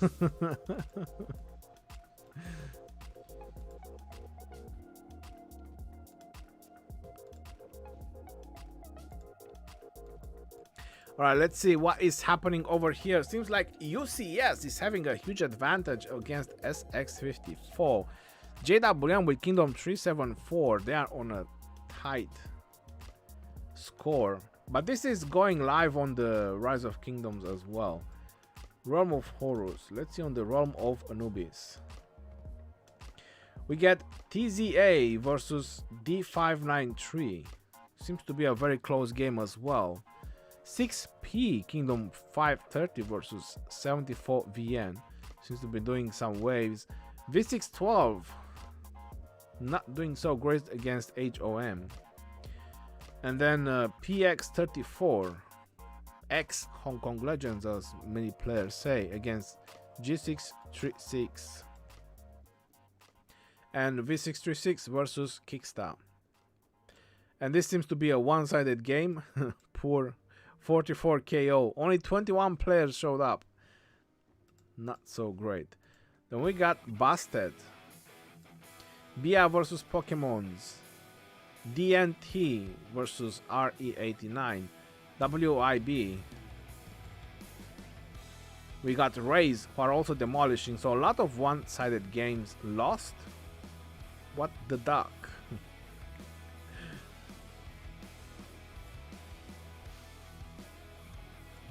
Alright, let's see what is happening over here. Seems like UCS is having a huge advantage against SX54. JWM with Kingdom 374, they are on a tight score. But this is going live on the Rise of Kingdoms as well. Realm of Horus. Let's see on the Realm of Anubis. We get TZA versus D593. seems to be a very close game as well. 6P Kingdom 530 versus 74 VN. Seems to be doing some waves. V612 not doing so great against HOM. And then PX34 X Hong Kong Legends, as many players say, against G636. And V636 versus Kicksta. And this seems to be a one-sided game. Poor 44 KO. Only 21 players showed up. Not so great. Then we got Busted. Bia versus Pokemons. DNT versus RE89. WIB. We got Rays, who are also demolishing. So a lot of one-sided games lost. What the duck?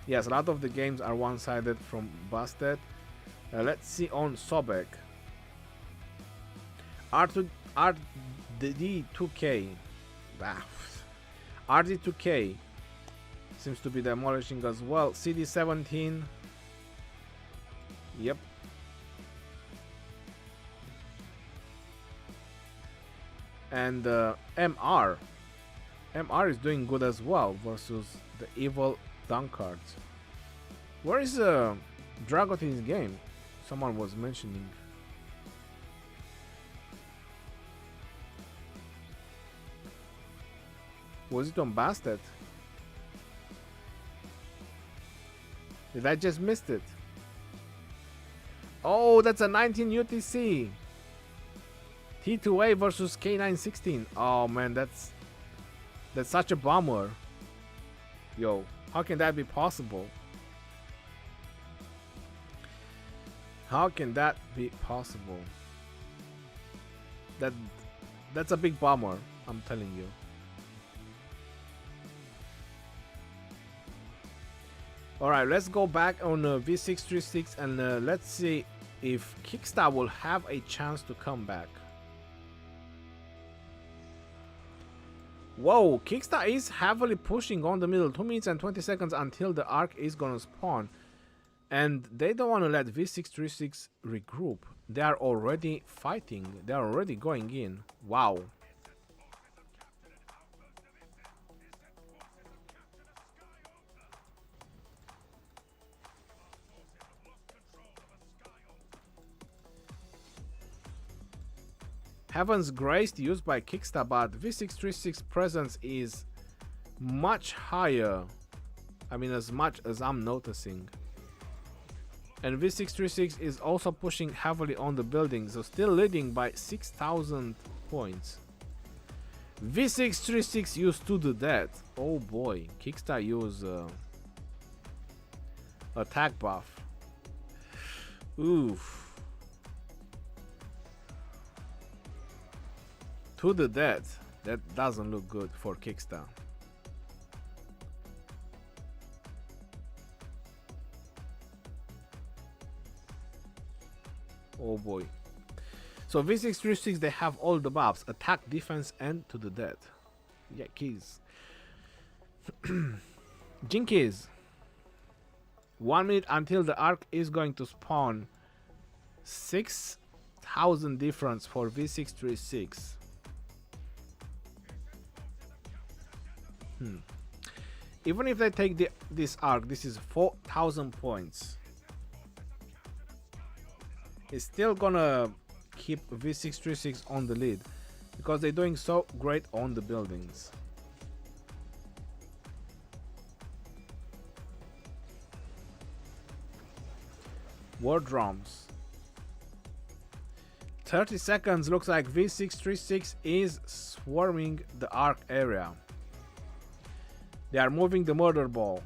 Yes, a lot of the games are one-sided from Busted. Let's see on Sobek. RD2K. RD2K seems to be demolishing as well. CD17. Yep. And MR. MR is doing good as well versus the evil Dunkards. Where is Dragot in his game? Someone was mentioning. Was it on Bastet? Did I just missed it? Oh, that's a 19 UTC. T2A versus K916. Oh man, that's such a bummer. Yo, how can that be possible? How can that be possible? That's a big bummer, I'm telling you. Alright, let's go back on V636 and let's see if Kicksta will have a chance to come back. Whoa, Kicksta is heavily pushing on the middle. 2 minutes and 20 seconds until the arc is gonna spawn. And they don't want to let V636 regroup. They are already fighting. They are already going in. Wow. Heaven's Grace used by Kicksta, but V636 presence is much higher. I mean, as much as I'm noticing. And V636 is also pushing heavily on the building, so still leading by 6,000 points. V636 used to do that. Oh boy, Kicksta use attack buff. Oof. To the death. That doesn't look good for Kicksta. Oh boy. So V636, they have all the buffs: attack, defense, and to the death. Yeah, keys. Jinkies. 1 minute until the arc is going to spawn. 6,000 difference for V636. Even if they take this arc, this is 4,000 points. It's still gonna keep V636 on the lead because they're doing so great on the buildings. War drums. 30 seconds. Looks like V636 is swarming the arc area. They are moving the murder ball.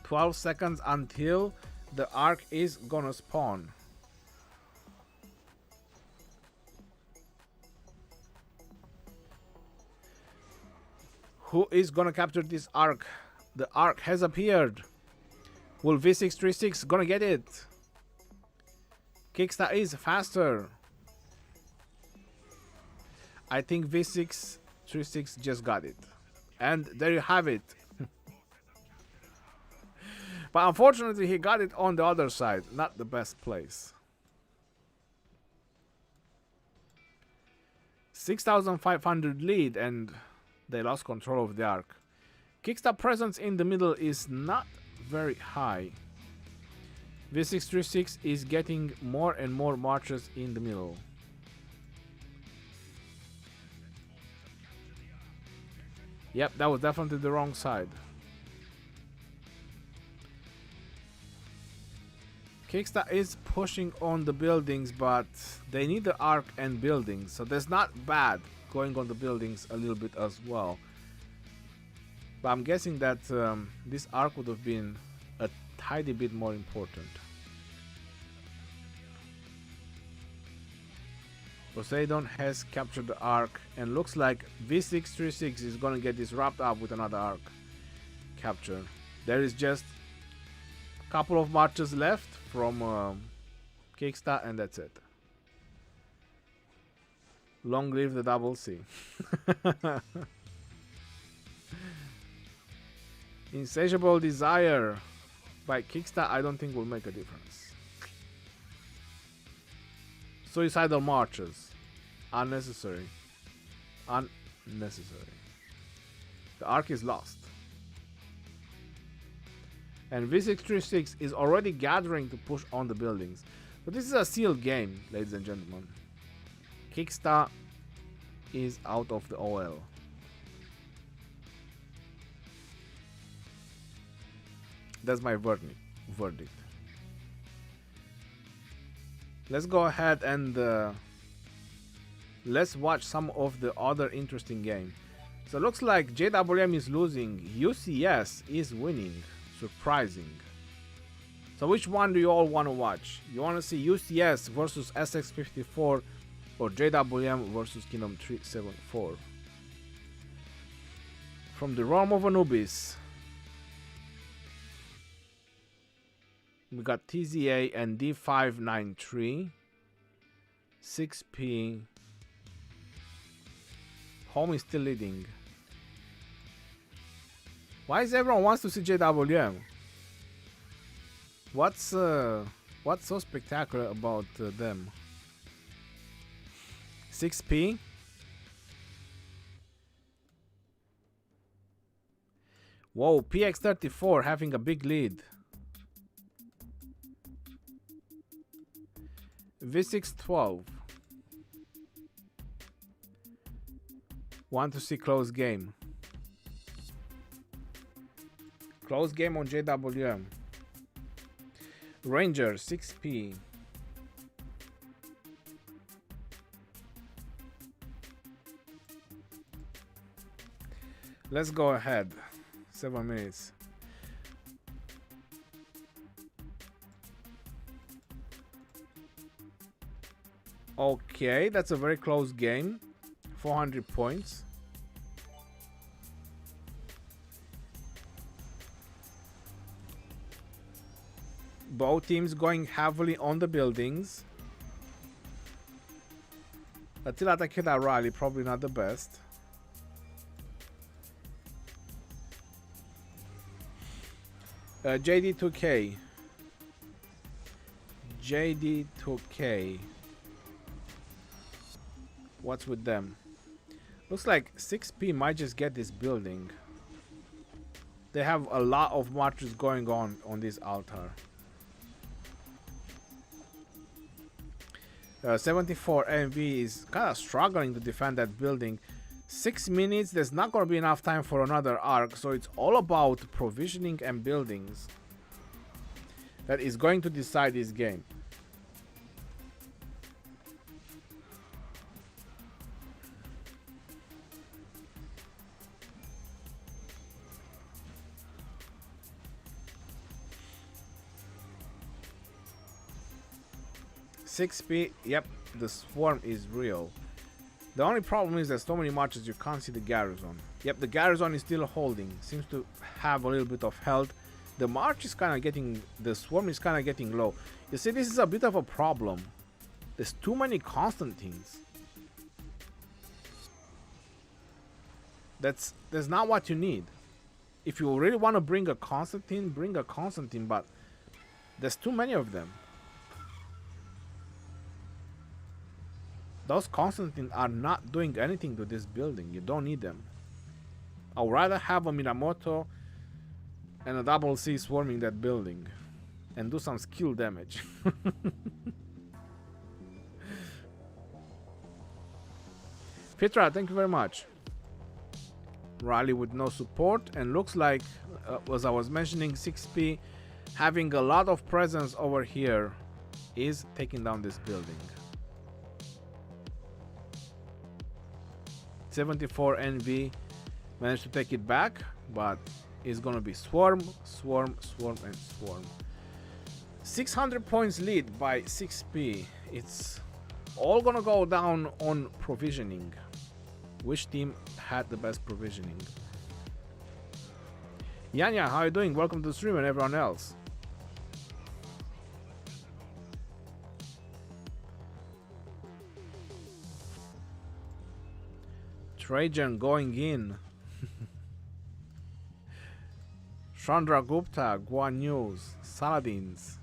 "12 seconds until the arc is gonna spawn." Who is gonna capture this arc? The arc has appeared. Will V636 gonna get it? Kickstar is faster. I think V636 just got it. And there you have it. But unfortunately, he got it on the other side. Not the best place. 6,500 lead, and they lost control of the arc. Kickstar presence in the middle is not very high. V636 is getting more and more marchers in the middle. Yep, that was definitely the wrong side. Kickstar is pushing on the buildings, but they need the arc and buildings, so that's not bad going on the buildings a little bit as well. But I'm guessing that this arc would have been a tiny bit more important. Poseidon has captured the arc, and looks like V636 is gonna get this wrapped up with another arc capture. There is just a couple of marches left from Kickstar, and that's it. Long live the double C. Insatiable Desire by Kickstar, I don't think will make a difference. Suicidal Marches. Unnecessary. Unnecessary. The arc is lost. And V636 is already gathering to push on the buildings. But this is a sealed game, ladies and gentlemen. Kickstar is out of the OL. That's my verdict. Let's go ahead and let's watch some of the other interesting game. So it looks like JWM is losing, UCS is winning. Surprising. So which one do you all want to watch? You want to see UCS versus SX54 or JWM versus Kingdom 374? From the realm of Anubis, we got TZA and D593, 6P. Home is still leading. Why is everyone wants to see JWM? What's so spectacular about them? 6P. Whoa, PX34 having a big lead. V612. Want to see close game. Close game on JWM. Ranger 6P. Let's go ahead. 7 minutes. Okay, that's a very close game. 400 points. Both teams going heavily on the buildings. Attila Takeda rally, probably not the best. JD2K. JD2K. What's with them? Looks like 6P might just get this building. They have a lot of marches going on this altar. 74 MV is kind of struggling to defend that building. 6 minutes, there's not going to be enough time for another arc, so it's all about provisioning and buildings that is going to decide this game. .6P, yep, the swarm is real. The only problem is there's so many marches you can't see the garrison. Yep, the garrison is still holding. Seems to have a little bit of health. The march is kind of getting, the swarm is kind of getting low. You see, this is a bit of a problem. There's too many Constantines. That's not what you need. If you really want to bring a Constantine, but there's too many of them. Those Constantine are not doing anything to this building. You don't need them. I would rather have a Minamoto and a double C swarming that building and do some skill damage. Fitra, thank you very much. Rally with no support, and looks like, as I was mentioning, 6P having a lot of presence over here is taking down this building. 74 NV managed to take it back, but it's gonna be swarm, swarm, swarm, and swarm. 600 points lead by 6P. It's all gonna go down on provisioning. Which team had the best provisioning? Yanya, how are you doing? Welcome to the stream and everyone else. Trajan going in. Chandra Gupta, Guan News, Saladins,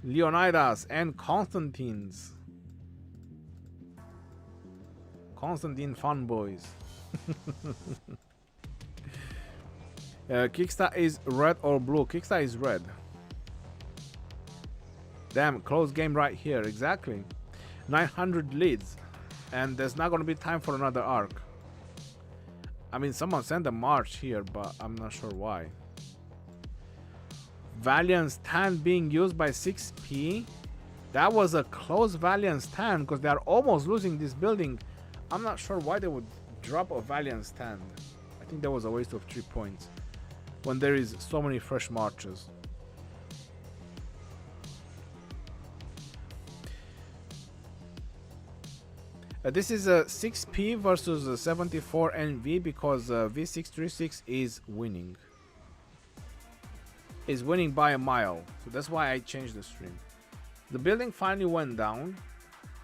Leonidas, and Constantines. Constantine fanboys. Kickstar is red or blue? Kickstar is red. Damn, close game right here. Exactly. 900 leads. And there's not going to be time for another arc. I mean, someone sent a march here, but I'm not sure why. Valiant stand being used by 6P. That was a close Valiant stand because they are almost losing this building. I'm not sure why they would drop a Valiant stand. I think that was a waste of 3 points when there is so many fresh marches. This is a 6P versus a 74 NV because V636 is winning. Is winning by a mile. So that's why I changed the stream. The building finally went down.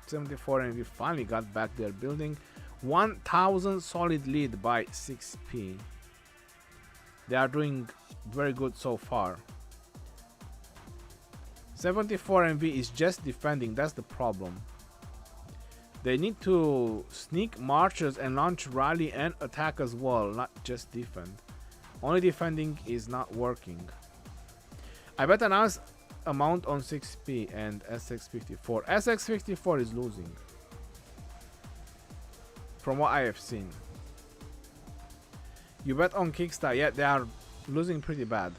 74 NV finally got back their building. 1000 solid lead by 6P. They are doing very good so far. 74 NV is just defending. That's the problem. They need to sneak marches and launch rally and attack as well, not just defend. Only defending is not working. I bet a nice amount on 6P and SX54. SX54 is losing. From what I have seen. You bet on Kickstarter. Yeah, they are losing pretty bad.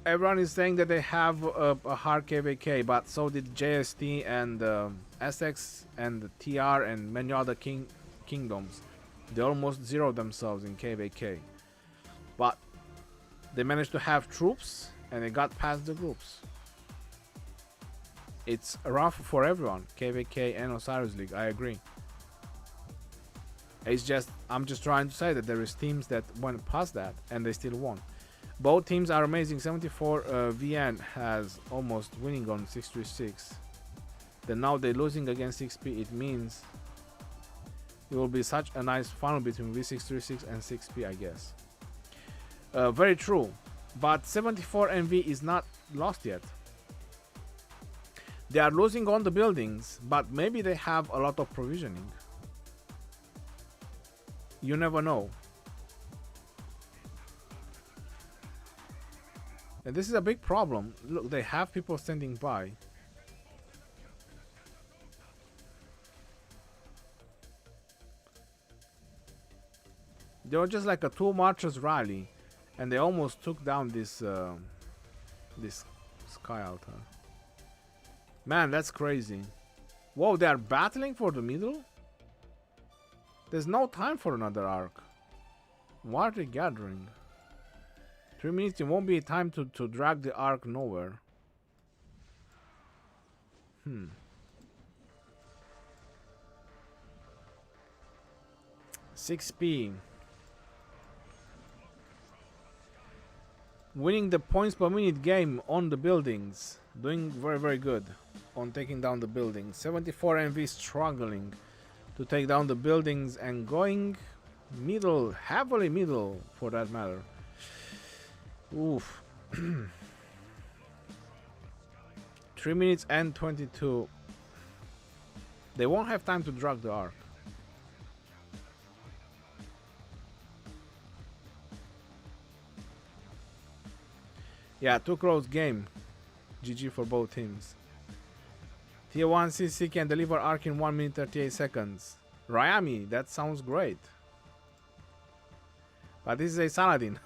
Everyone is saying that they have a hard KVK, but so did JST and SX and TR and many other kingdoms. They almost zeroed themselves in KVK. But they managed to have troops and they got past the groups. It's rough for everyone, KVK and Osiris League, I agree. It's just, I'm just trying to say that there is teams that went past that and they still won. Both teams are amazing. 74 VN has almost winning on 636. Then now they're losing against 6P. It means it will be such a nice final between V636 and 6P, I guess. Very true. But 74 NV is not lost yet. They are losing on the buildings, but maybe they have a lot of provisioning. You never know. And this is a big problem. Look, they have people standing by. They were just like a 2 marchers rally, and they almost took down this this Sky Altar. Man, that's crazy. Whoa, they are battling for the middle? There's no time for another arc. What are they gathering? 3 minutes, it won't be time to drag the arc nowhere. 6p. Winning the points per minute game on the buildings. Doing very, very good on taking down the buildings. 74 MV struggling to take down the buildings and going middle, heavily middle for that matter. Oof. 3 minutes and 22. They won't have time to drag the arc. Yeah, too close game. GG for both teams. Tier 1 CC can deliver arc in 1 minute 38 seconds. Ryami, that sounds great. But this is a Saladin.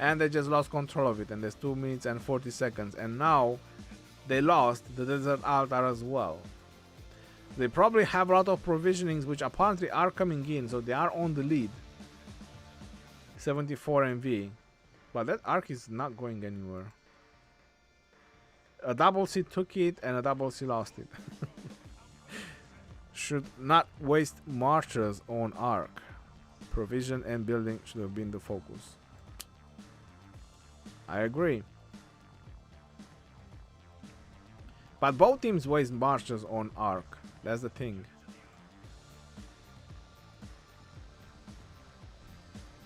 And they just lost control of it, and there's 2 minutes and 40 seconds. And now they lost the desert altar as well. They probably have a lot of provisionings which apparently are coming in, so they are on the lead. 74 MV. But that arc is not going anywhere. A double C took it and a double C lost it. Should not waste marchers on arc. Provision and building should have been the focus. I agree. But both teams waste marchers on arc. That's the thing.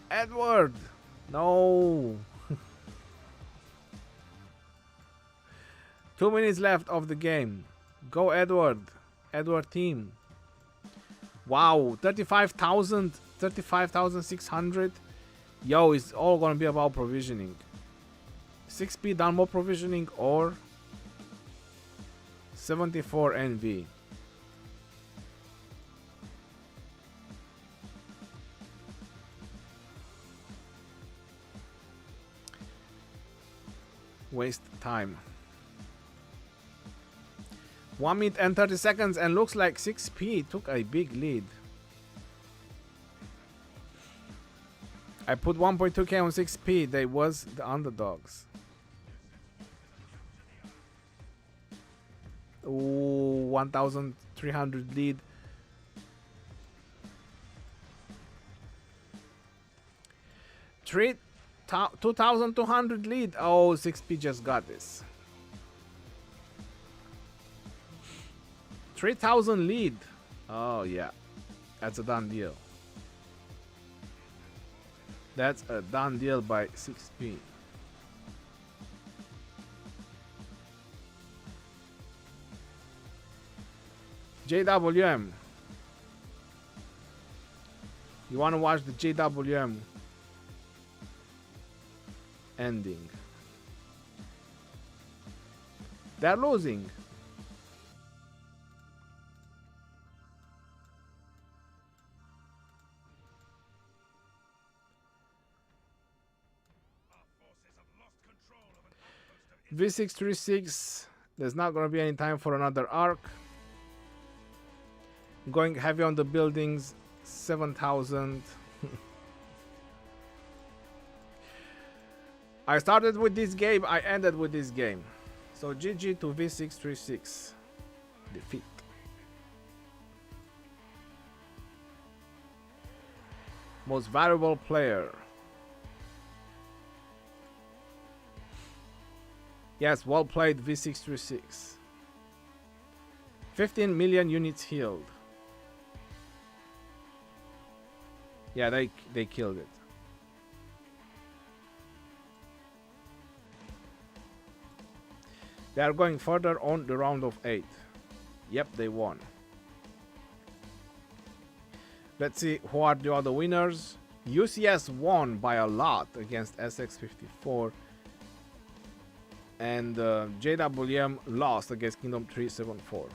Edward! No! 2 minutes left of the game. Go Edward. Edward team. Wow, 35,000, 35,600. Yo, it's all gonna be about provisioning. 6p done more provisioning or 74 NV. Waste time. 1 minute and 30 seconds, and looks like 6p took a big lead. I put 1.2k on 6p. They was the underdogs. Ooh, 1,300 lead. Treat 2,200 lead. Oh, 6p just got this. 3,000 lead. Oh yeah, that's a done deal. That's a done deal by 6p. JWM. You want to watch the JWM ending? They're losing. V636. There's not gonna be any time for another arc. Going heavy on the buildings. 7,000. I started with this game, I ended with this game. So GG to V636. Defeat. Most valuable player. Yes, well played V636. 15 million units healed. Yeah, they killed it. They are going further on the round of 8. Yep, they won. Let's see who are the other winners. UCS won by a lot against SX54. And JWM lost against Kingdom 374.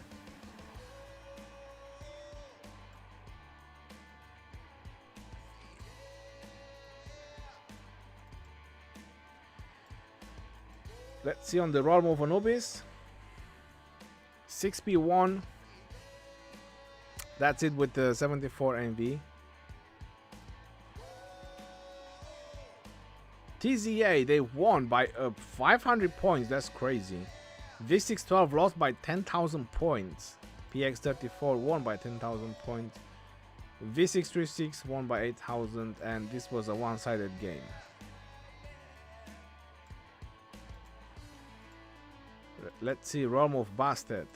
Let's see on the roll move Anubis. 6p1. That's it with the 74 NV. TZA, they won by 500 points. That's crazy. V612 lost by 10,000 points. PX34 won by 10,000 points. V636 won by 8,000, and this was a one-sided game. Let's see, Realm of Bastet.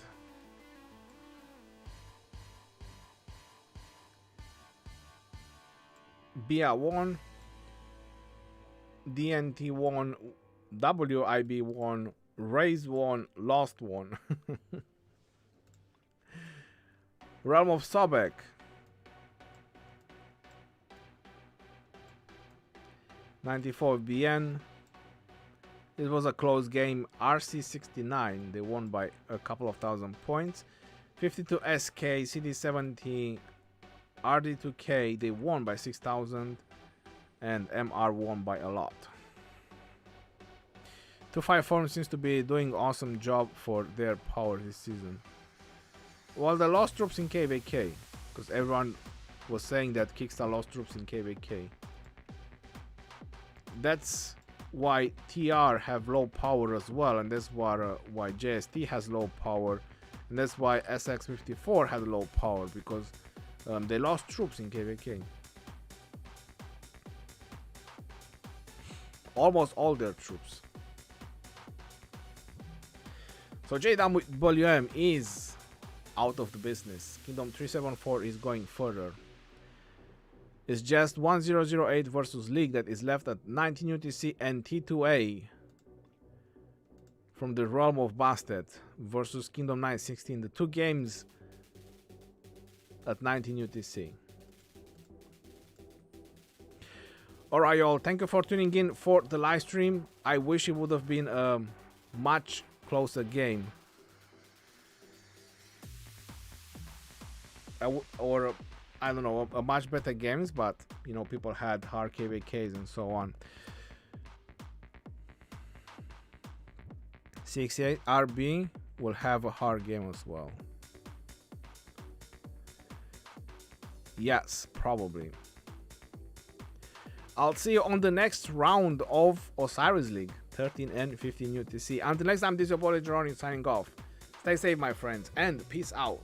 Bia won, DNT won, WIB won, Raise won, Lost won. Realm of Sobek. '94 BN. It was a close game. RC69, they won by a couple of thousand points. 52 SK, CD70, RD2K, they won by 6,000, and MR won by a lot. 254 seems to be doing awesome job for their power this season. Well, they lost troops in KVK, because everyone was saying that Kickstarter lost troops in KVK. That's why TR have low power as well, and that's why JST has low power, and that's why SX54 had low power, because they lost troops in KVK. Almost all their troops. So JWM is out of the business. Kingdom 374 is going further. It's just 1008 versus League that is left at 19 UTC, and T2A from the Realm of Bastet versus Kingdom 916. The two games at 19 UTC. Alright, y'all. Thank you for tuning in for the live stream. I wish it would have been a much closer game. Or I don't know, a much better games, but you know, people had hard KVKs and so on. 68 RB will have a hard game as well. Yes, probably. I'll see you on the next round of Osiris League, 13 and 15 UTC. Until next time, this is your boy Jeroni signing off. Stay safe, my friends, and peace out.